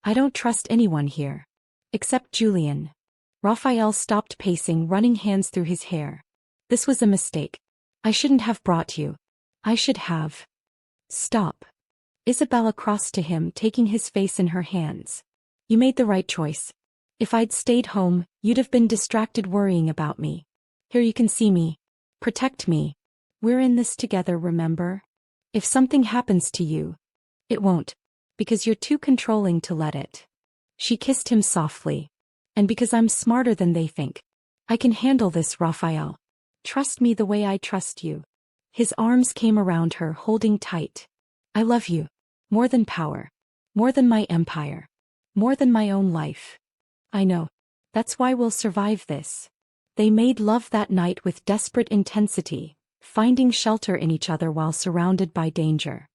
"I don't trust anyone here. Except Julian." Raphael stopped pacing, running hands through his hair. "This was a mistake. I shouldn't have brought you. I should have." "Stop." Isabella crossed to him, taking his face in her hands. "You made the right choice. If I'd stayed home, you'd have been distracted worrying about me. Here you can see me. Protect me. We're in this together, remember? If something happens to you, it won't, because you're too controlling to let it. She kissed him softly. And because I'm smarter than they think. I can handle this, Raphael. Trust me the way I trust you. His arms came around her, holding tight. I love you. More than power. More than my empire. More than my own life. I know. That's why we'll survive this. They made love that night with desperate intensity, finding shelter in each other while surrounded by danger.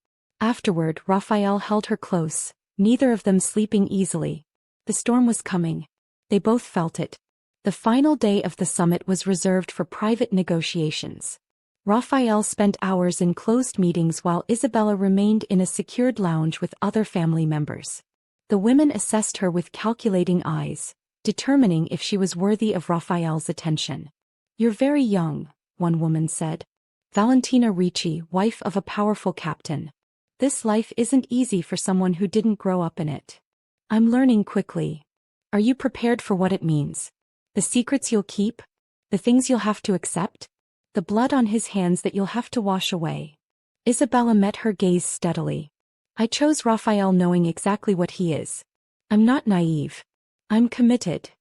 Afterward, Raphael held her close, neither of them sleeping easily. The storm was coming. They both felt it. The final day of the summit was reserved for private negotiations. Raphael spent hours in closed meetings while Isabella remained in a secured lounge with other family members. The women assessed her with calculating eyes, determining if she was worthy of Raphael's attention. You're very young, one woman said. Valentina Ricci, wife of a powerful captain. This life isn't easy for someone who didn't grow up in it. I'm learning quickly. Are you prepared for what it means? The secrets you'll keep? The things you'll have to accept? The blood on his hands that you'll have to wash away? Isabella met her gaze steadily. I chose Raphael knowing exactly what he is. I'm not naive. I'm committed.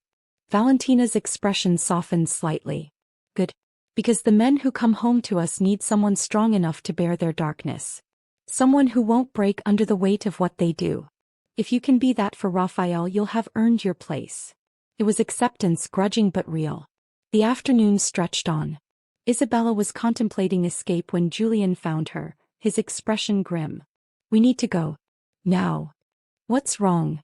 Valentina's expression softened slightly. Good. Because the men who come home to us need someone strong enough to bear their darkness. Someone who won't break under the weight of what they do. If you can be that for Raphael, you'll have earned your place. It was acceptance, grudging but real. The afternoon stretched on. Isabella was contemplating escape when Julian found her, his expression grim. We need to go. Now. What's wrong?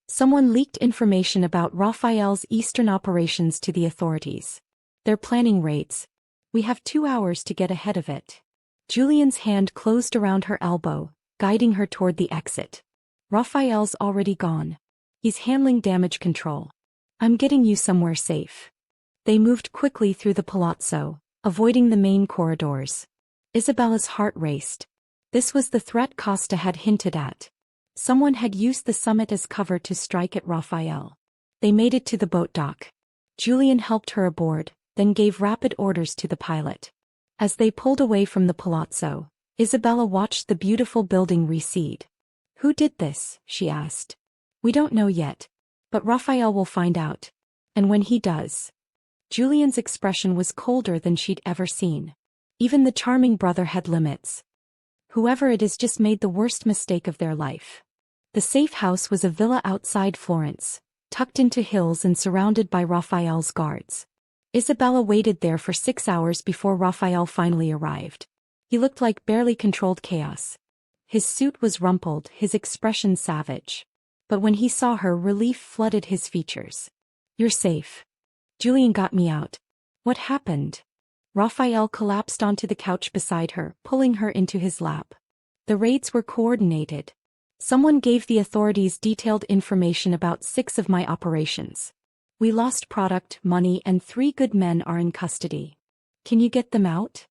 Someone leaked information about Raphael's Eastern operations to the authorities. They're planning raids. We have 2 hours to get ahead of it. Julian's hand closed around her elbow, guiding her toward the exit. Raphael's already gone. He's handling damage control. I'm getting you somewhere safe. They moved quickly through the palazzo, avoiding the main corridors. Isabella's heart raced. This was the threat Costa had hinted at. Someone had used the summit as cover to strike at Raphael. They made it to the boat dock. Julian helped her aboard, then gave rapid orders to the pilot. As they pulled away from the palazzo, Isabella watched the beautiful building recede. Who did this? She asked. We don't know yet. But Raphael will find out. And when he does. Julian's expression was colder than she'd ever seen. Even the charming brother had limits. Whoever it is just made the worst mistake of their life. The safe house was a villa outside Florence, tucked into hills and surrounded by Raphael's guards. Isabella waited there for 6 hours before Raphael finally arrived. He looked like barely controlled chaos. His suit was rumpled, his expression savage. But when he saw her, relief flooded his features. You're safe. Julian got me out. What happened? Raphael collapsed onto the couch beside her, pulling her into his lap. The raids were coordinated. Someone gave the authorities detailed information about 6 of my operations. We lost product, money, and 3 good men are in custody. Can you get them out?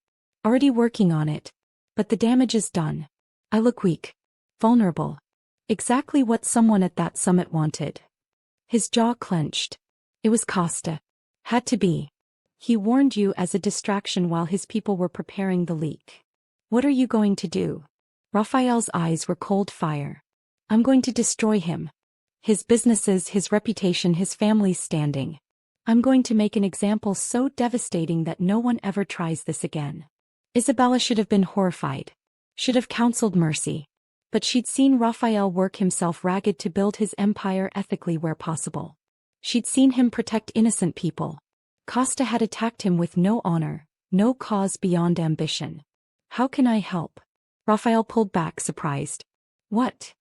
Already working on it. But the damage is done. I look weak. Vulnerable. Exactly what someone at that summit wanted. His jaw clenched. It was Costa. Had to be. He warned you as a distraction while his people were preparing the leak. What are you going to do? Raphael's eyes were cold fire. I'm going to destroy him. His businesses, his reputation, his family's standing. I'm going to make an example so devastating that no one ever tries this again. Isabella should have been horrified. Should have counseled mercy. But she'd seen Raphael work himself ragged to build his empire ethically where possible. She'd seen him protect innocent people. Costa had attacked him with no honor, no cause beyond ambition. How can I help? Raphael pulled back, surprised. What?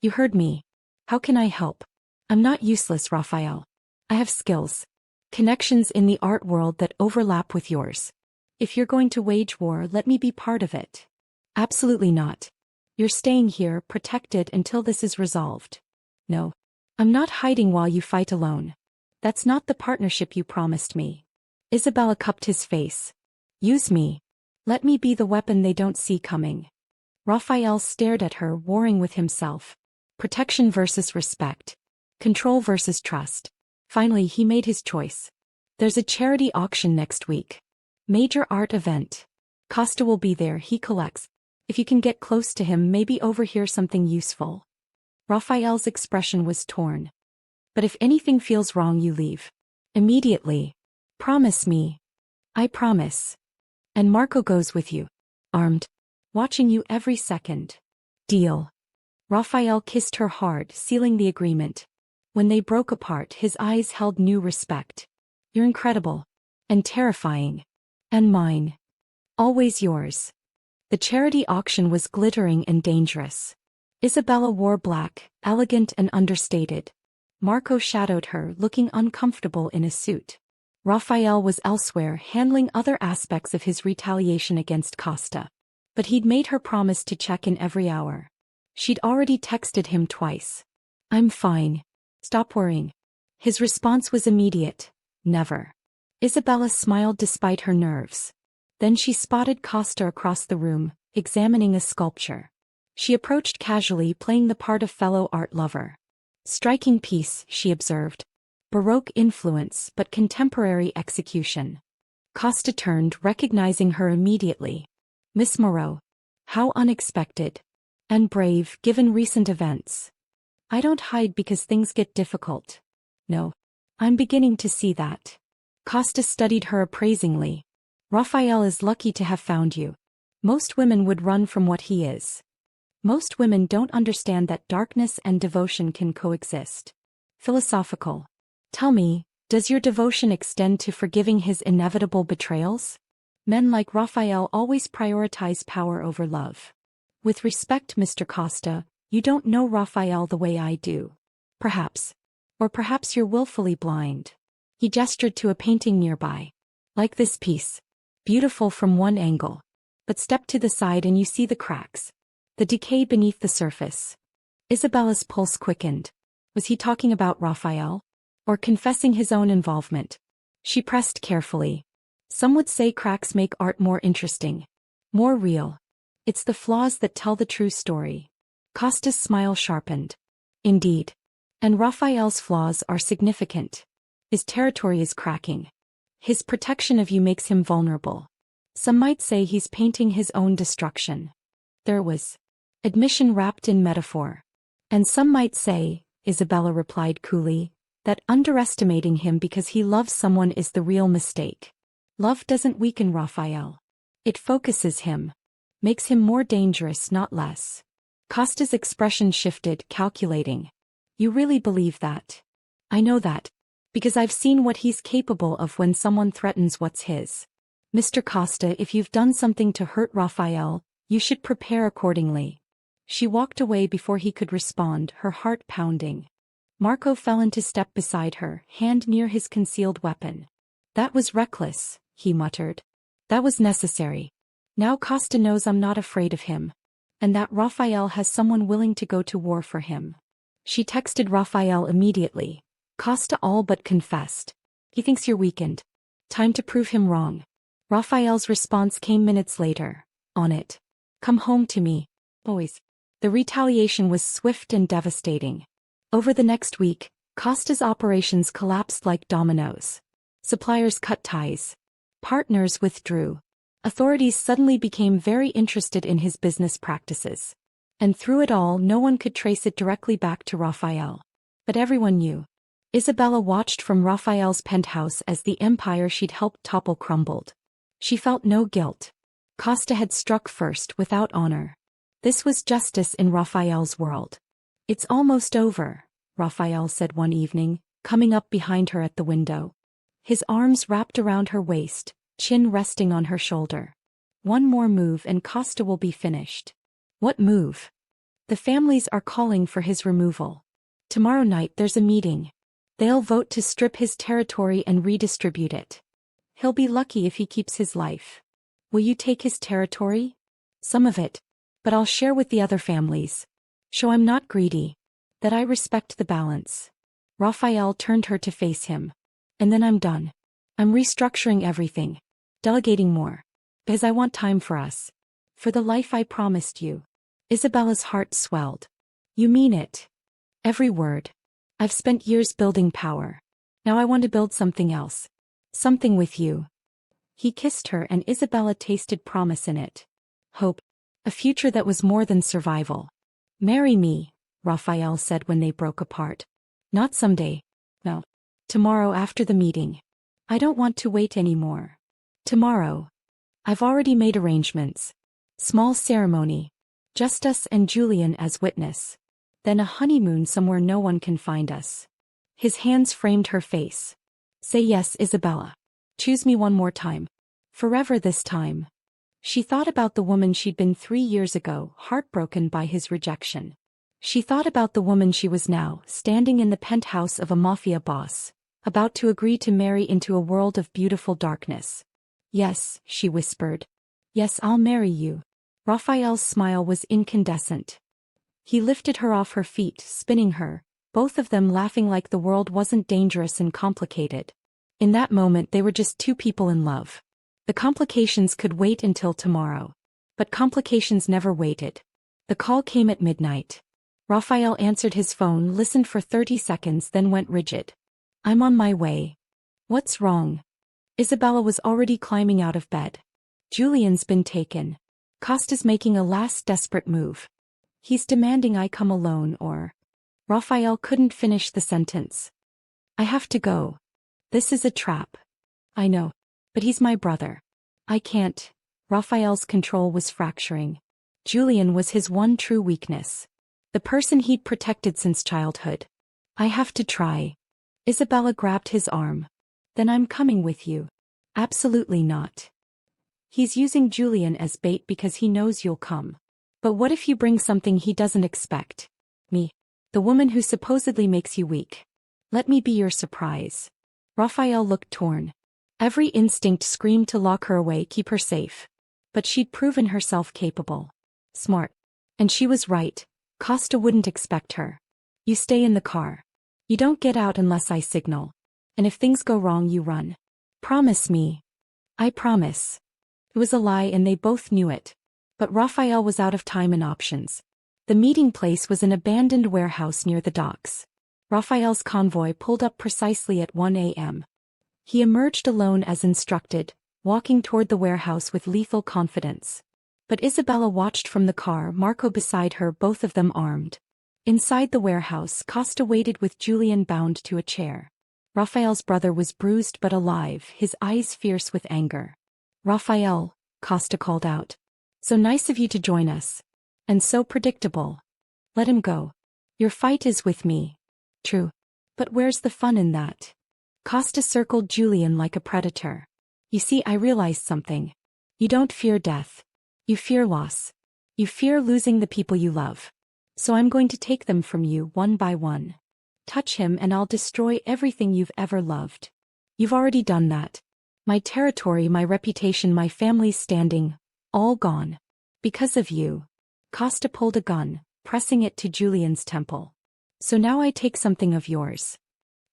You heard me. How can I help? I'm not useless, Raphael. I have skills. Connections in the art world that overlap with yours. If you're going to wage war, let me be part of it. Absolutely not. You're staying here, protected until this is resolved. No. I'm not hiding while you fight alone. That's not the partnership you promised me. Isabella cupped his face. Use me. Let me be the weapon they don't see coming. Raphael stared at her, warring with himself. Protection versus respect. Control versus trust. Finally, he made his choice. There's a charity auction next week. Major art event. Costa will be there, he collects. If you can get close to him, maybe overhear something useful. Raphael's expression was torn. But if anything feels wrong, you leave. Immediately. Promise me. I promise. And Marco goes with you. Armed. Watching you every second. Deal. Raphael kissed her hard, sealing the agreement. When they broke apart, his eyes held new respect. You're incredible. And terrifying. And mine. Always yours. The charity auction was glittering and dangerous. Isabella wore black, elegant and understated. Marco shadowed her, looking uncomfortable in a suit. Raphael was elsewhere, handling other aspects of his retaliation against Costa. But he'd made her promise to check in every hour. She'd already texted him twice. I'm fine. Stop worrying. His response was immediate. Never. Isabella smiled despite her nerves. Then she spotted Costa across the room, examining a sculpture. She approached casually, playing the part of fellow art lover. Striking piece, she observed. Baroque influence but contemporary execution. Costa turned, recognizing her immediately. Miss Moreau. How unexpected. And brave, given recent events. I don't hide because things get difficult. No. I'm beginning to see that. Costa studied her appraisingly. Raphael is lucky to have found you. Most women would run from what he is. Most women don't understand that darkness and devotion can coexist. Philosophical. Tell me, does your devotion extend to forgiving his inevitable betrayals? Men like Raphael always prioritize power over love. With respect, Mr. Costa, you don't know Raphael the way I do. Perhaps. Or perhaps you're willfully blind. He gestured to a painting nearby. Like this piece. Beautiful from one angle. But step to the side and you see the cracks. The decay beneath the surface. Isabella's pulse quickened. Was he talking about Raphael? Or confessing his own involvement? She pressed carefully. Some would say cracks make art more interesting. More real. It's the flaws that tell the true story. Costa's smile sharpened. Indeed. And Raphael's flaws are significant. His territory is cracking. His protection of you makes him vulnerable. Some might say he's painting his own destruction. There was admission wrapped in metaphor. And some might say, Isabella replied coolly, that underestimating him because he loves someone is the real mistake. Love doesn't weaken Raphael. It focuses him. Makes him more dangerous, not less. Costa's expression shifted, calculating. You really believe that? I know that. Because I've seen what he's capable of when someone threatens what's his. Mr. Costa, if you've done something to hurt Raphael, you should prepare accordingly. She walked away before he could respond, her heart pounding. Marco fell into step beside her, hand near his concealed weapon. That was reckless, he muttered. That was necessary. Now Costa knows I'm not afraid of him. And that Raphael has someone willing to go to war for him. She texted Raphael immediately. Costa all but confessed. He thinks you're weakened. Time to prove him wrong. Raphael's response came minutes later. On it. Come home to me, boys. The retaliation was swift and devastating. Over the next week, Costa's operations collapsed like dominoes. Suppliers cut ties. Partners withdrew. Authorities suddenly became very interested in his business practices. And through it all, no one could trace it directly back to Raphael. But everyone knew. Isabella watched from Raphael's penthouse as the empire she'd helped topple crumbled. She felt no guilt. Costa had struck first without honor. This was justice in Raphael's world. It's almost over, Raphael said one evening, coming up behind her at the window. His arms wrapped around her waist, chin resting on her shoulder. One more move and Costa will be finished. What move? The families are calling for his removal. Tomorrow night there's a meeting. They'll vote to strip his territory and redistribute it. He'll be lucky if he keeps his life. Will you take his territory? Some of it. But I'll share with the other families. Show I'm not greedy. That I respect the balance. Raphael turned her to face him. And then I'm done. I'm restructuring everything. Delegating more. Because I want time for us. For the life I promised you. Isabella's heart swelled. You mean it. Every word. I've spent years building power. Now I want to build something else. Something with you. He kissed her and Isabella tasted promise in it. Hope. A future that was more than survival. Marry me, Raphael said when they broke apart. Not someday. No. Tomorrow after the meeting. I don't want to wait anymore. Tomorrow. I've already made arrangements. Small ceremony. Just us and Julian as witness. Then a honeymoon somewhere no one can find us. His hands framed her face. Say yes, Isabella. Choose me one more time. Forever this time. She thought about the woman she'd been 3 years ago, heartbroken by his rejection. She thought about the woman she was now, standing in the penthouse of a mafia boss, about to agree to marry into a world of beautiful darkness. Yes, she whispered. Yes, I'll marry you. Raphael's smile was incandescent. He lifted her off her feet, spinning her, both of them laughing like the world wasn't dangerous and complicated. In that moment they were just two people in love. The complications could wait until tomorrow. But complications never waited. The call came at midnight. Raphael answered his phone, listened for 30 seconds, then went rigid. I'm on my way. What's wrong? Isabella was already climbing out of bed. Julian's been taken. Costa's making a last desperate move. He's demanding I come alone or... Raphael couldn't finish the sentence. I have to go. This is a trap. I know. But he's my brother. I can't. Raphael's control was fracturing. Julian was his one true weakness. The person he'd protected since childhood. I have to try. Isabella grabbed his arm. Then I'm coming with you. Absolutely not. He's using Julian as bait because he knows you'll come. But what if you bring something he doesn't expect? Me. The woman who supposedly makes you weak. Let me be your surprise. Raphael looked torn. Every instinct screamed to lock her away, keep her safe. But she'd proven herself capable. Smart. And she was right. Costa wouldn't expect her. You stay in the car. You don't get out unless I signal. And if things go wrong you run. Promise me. I promise. It was a lie and they both knew it. But Raphael was out of time and options. The meeting place was an abandoned warehouse near the docks. Raphael's convoy pulled up precisely at 1 a.m. He emerged alone as instructed, walking toward the warehouse with lethal confidence. But Isabella watched from the car, Marco beside her, both of them armed. Inside the warehouse, Costa waited with Julian bound to a chair. Raphael's brother was bruised but alive, his eyes fierce with anger. Raphael, Costa called out. So nice of you to join us. And so predictable. Let him go. Your fight is with me. True. But where's the fun in that? Costa circled Julian like a predator. You see, I realized something. You don't fear death. You fear loss. You fear losing the people you love. So I'm going to take them from you one by one. Touch him and I'll destroy everything you've ever loved. You've already done that. My territory, my reputation, my family's standing, all gone. Because of you. Costa pulled a gun, pressing it to Julian's temple. So now I take something of yours.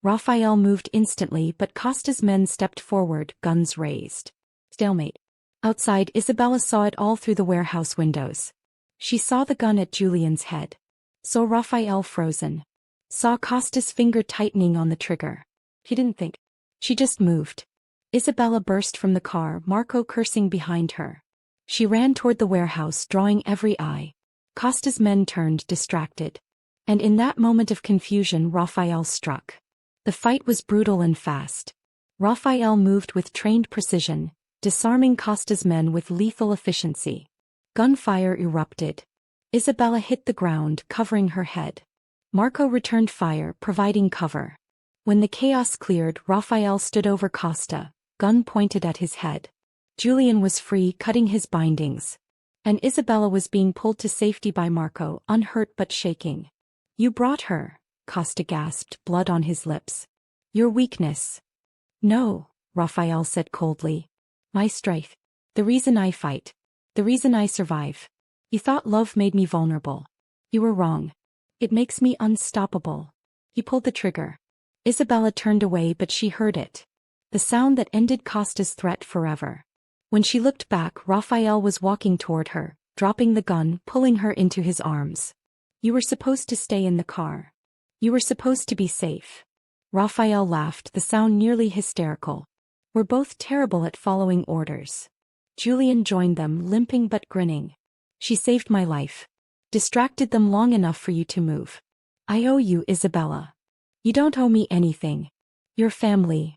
Raphael moved instantly, but Costa's men stepped forward, guns raised. Stalemate. Outside, Isabella saw it all through the warehouse windows. She saw the gun at Julian's head. Saw Raphael frozen. Saw Costa's finger tightening on the trigger. He didn't think. She just moved. Isabella burst from the car, Marco cursing behind her. She ran toward the warehouse, drawing every eye. Costa's men turned, distracted. And in that moment of confusion, Raphael struck. The fight was brutal and fast. Raphael moved with trained precision, disarming Costa's men with lethal efficiency. Gunfire erupted. Isabella hit the ground, covering her head. Marco returned fire, providing cover. When the chaos cleared, Raphael stood over Costa, gun pointed at his head. Julian was free, cutting his bindings. And Isabella was being pulled to safety by Marco, unhurt but shaking. You brought her, Costa gasped, blood on his lips. Your weakness. No, Raphael said coldly. My strength. The reason I fight. The reason I survive. You thought love made me vulnerable. You were wrong. It makes me unstoppable. He pulled the trigger. Isabella turned away, but she heard it. The sound that ended Costa's threat forever. When she looked back, Raphael was walking toward her, dropping the gun, pulling her into his arms. You were supposed to stay in the car. You were supposed to be safe. Raphael laughed, the sound nearly hysterical. We're both terrible at following orders. Julian joined them, limping but grinning. She saved my life. Distracted them long enough for you to move. I owe you, Isabella. You don't owe me anything. Your family.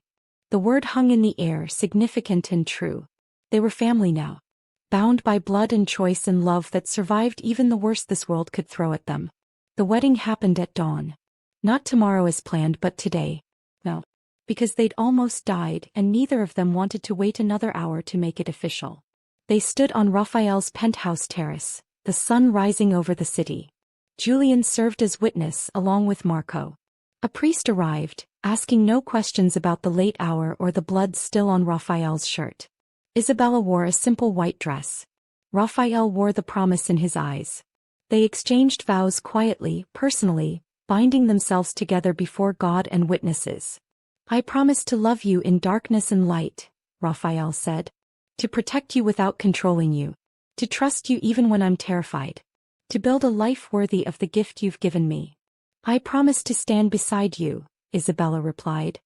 The word hung in the air, significant and true. They were family now. Bound by blood and choice and love that survived even the worst this world could throw at them. The wedding happened at dawn. Not tomorrow as planned, but today. No. Because they'd almost died and neither of them wanted to wait another hour to make it official. They stood on Raphael's penthouse terrace, the sun rising over the city. Julian served as witness along with Marco. A priest arrived, asking no questions about the late hour or the blood still on Raphael's shirt. Isabella wore a simple white dress. Raphael wore the promise in his eyes. They exchanged vows quietly, personally, binding themselves together before God and witnesses. I promise to love you in darkness and light, Raphael said. To protect you without controlling you. To trust you even when I'm terrified. To build a life worthy of the gift you've given me. I promise to stand beside you, Isabella replied.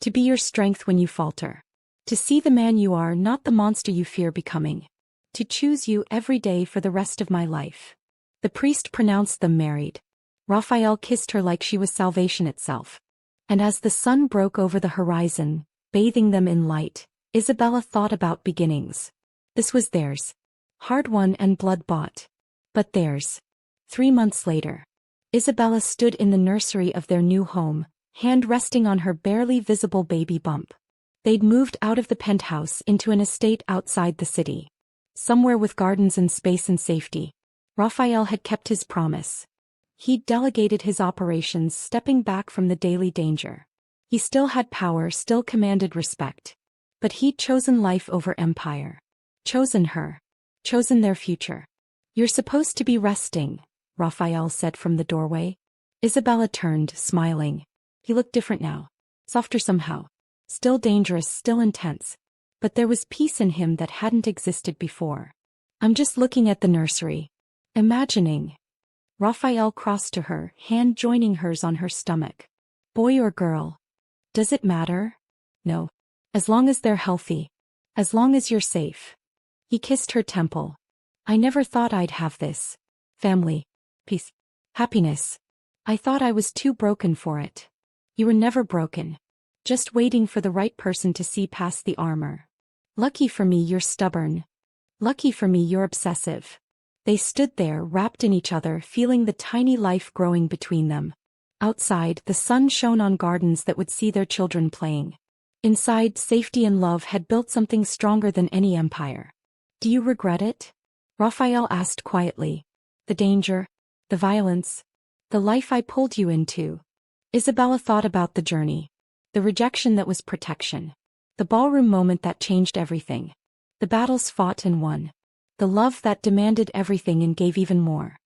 To be your strength when you falter. To see the man you are, not the monster you fear becoming. To choose you every day for the rest of my life. The priest pronounced them married. Raphael kissed her like she was salvation itself. And as the sun broke over the horizon, bathing them in light, Isabella thought about beginnings. This was theirs. Hard-won and blood-bought. But theirs. 3 months later. Isabella stood in the nursery of their new home, hand resting on her barely visible baby bump. They'd moved out of the penthouse into an estate outside the city. Somewhere with gardens and space and safety. Raphael had kept his promise. He'd delegated his operations, stepping back from the daily danger. He still had power, still commanded respect. But he'd chosen life over empire. Chosen her. Chosen their future. You're supposed to be resting, Raphael said from the doorway. Isabella turned, smiling. He looked different now. Softer somehow. Still dangerous, still intense. But there was peace in him that hadn't existed before. I'm just looking at the nursery. Imagining. Raphael crossed to her, hand joining hers on her stomach. Boy or girl? Does it matter? No. As long as they're healthy. As long as you're safe. He kissed her temple. I never thought I'd have this. Family. Peace. Happiness. I thought I was too broken for it. You were never broken. Just waiting for the right person to see past the armor. Lucky for me you're stubborn. Lucky for me you're obsessive. They stood there, wrapped in each other, feeling the tiny life growing between them. Outside, the sun shone on gardens that would see their children playing. Inside, safety and love had built something stronger than any empire. Do you regret it? Raphael asked quietly. The danger, the violence, the life I pulled you into. Isabella thought about the journey. The rejection that was protection. The ballroom moment that changed everything. The battles fought and won. The love that demanded everything and gave even more.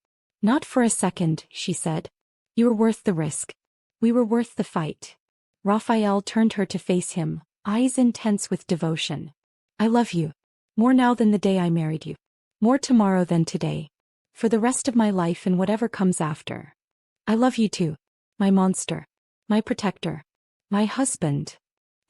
Not for a second, she said. You were worth the risk. We were worth the fight. Raphael turned her to face him, eyes intense with devotion. I love you. More now than the day I married you. More tomorrow than today. For the rest of my life and whatever comes after. I love you too. My monster. My protector. My husband.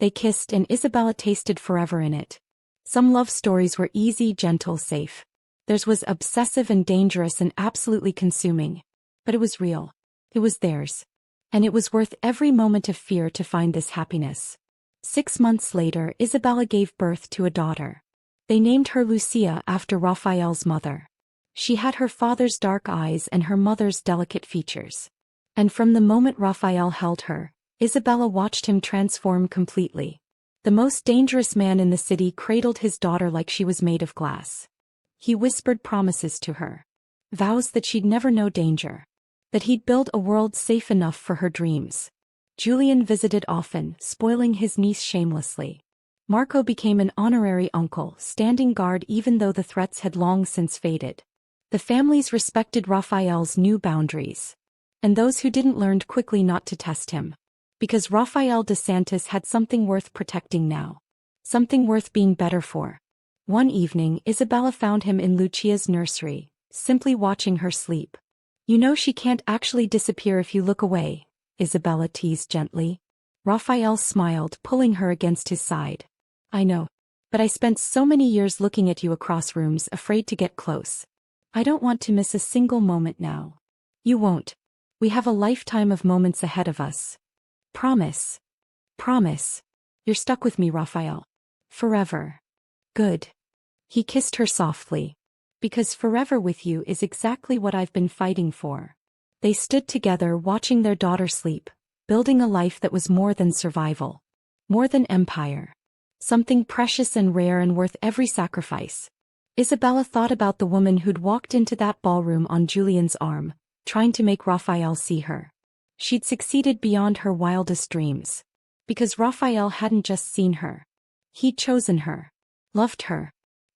They kissed and Isabella tasted forever in it. Some love stories were easy, gentle, safe. Theirs was obsessive and dangerous and absolutely consuming. But it was real. It was theirs. And it was worth every moment of fear to find this happiness. 6 months later, Isabella gave birth to a daughter. They named her Lucia after Raphael's mother. She had her father's dark eyes and her mother's delicate features. And from the moment Raphael held her, Isabella watched him transform completely. The most dangerous man in the city cradled his daughter like she was made of glass. He whispered promises to her. Vows that she'd never know danger. That he'd build a world safe enough for her dreams. Julian visited often, spoiling his niece shamelessly. Marco became an honorary uncle, standing guard even though the threats had long since faded. The families respected Raphael's new boundaries. And those who didn't learned quickly not to test him. Because Raphael de Santis had something worth protecting now. Something worth being better for. One evening, Isabella found him in Lucia's nursery, simply watching her sleep. You know she can't actually disappear if you look away, Isabella teased gently. Raphael smiled, pulling her against his side. I know. But I spent so many years looking at you across rooms, afraid to get close. I don't want to miss a single moment now. You won't. We have a lifetime of moments ahead of us. Promise. Promise. You're stuck with me, Raphael. Forever. Good. He kissed her softly. Because forever with you is exactly what I've been fighting for. They stood together, watching their daughter sleep, building a life that was more than survival. More than empire. Something precious and rare and worth every sacrifice. Isabella thought about the woman who'd walked into that ballroom on Julian's arm, trying to make Raphael see her. She'd succeeded beyond her wildest dreams. Because Raphael hadn't just seen her. He'd chosen her. Loved her.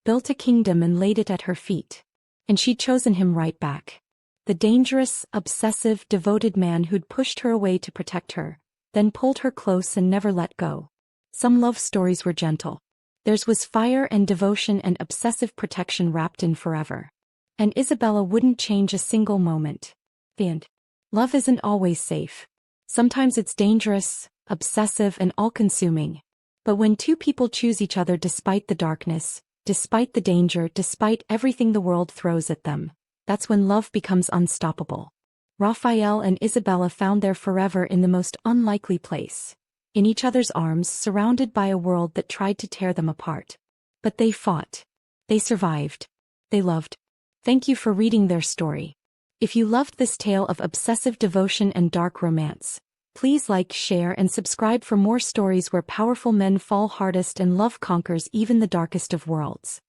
Built a kingdom and laid it at her feet. And she'd chosen him right back. The dangerous, obsessive, devoted man who'd pushed her away to protect her, then pulled her close and never let go. Some love stories were gentle. Theirs was fire and devotion and obsessive protection wrapped in forever. And Isabella wouldn't change a single moment. And love isn't always safe. Sometimes it's dangerous, obsessive and all-consuming. But when two people choose each other despite the darkness, despite the danger, despite everything the world throws at them, that's when love becomes unstoppable. Raphael and Isabella found their forever in the most unlikely place. In each other's arms, surrounded by a world that tried to tear them apart. But they fought. They survived. They loved. Thank you for reading their story. If you loved this tale of obsessive devotion and dark romance, please like, share and subscribe for more stories where powerful men fall hardest and love conquers even the darkest of worlds.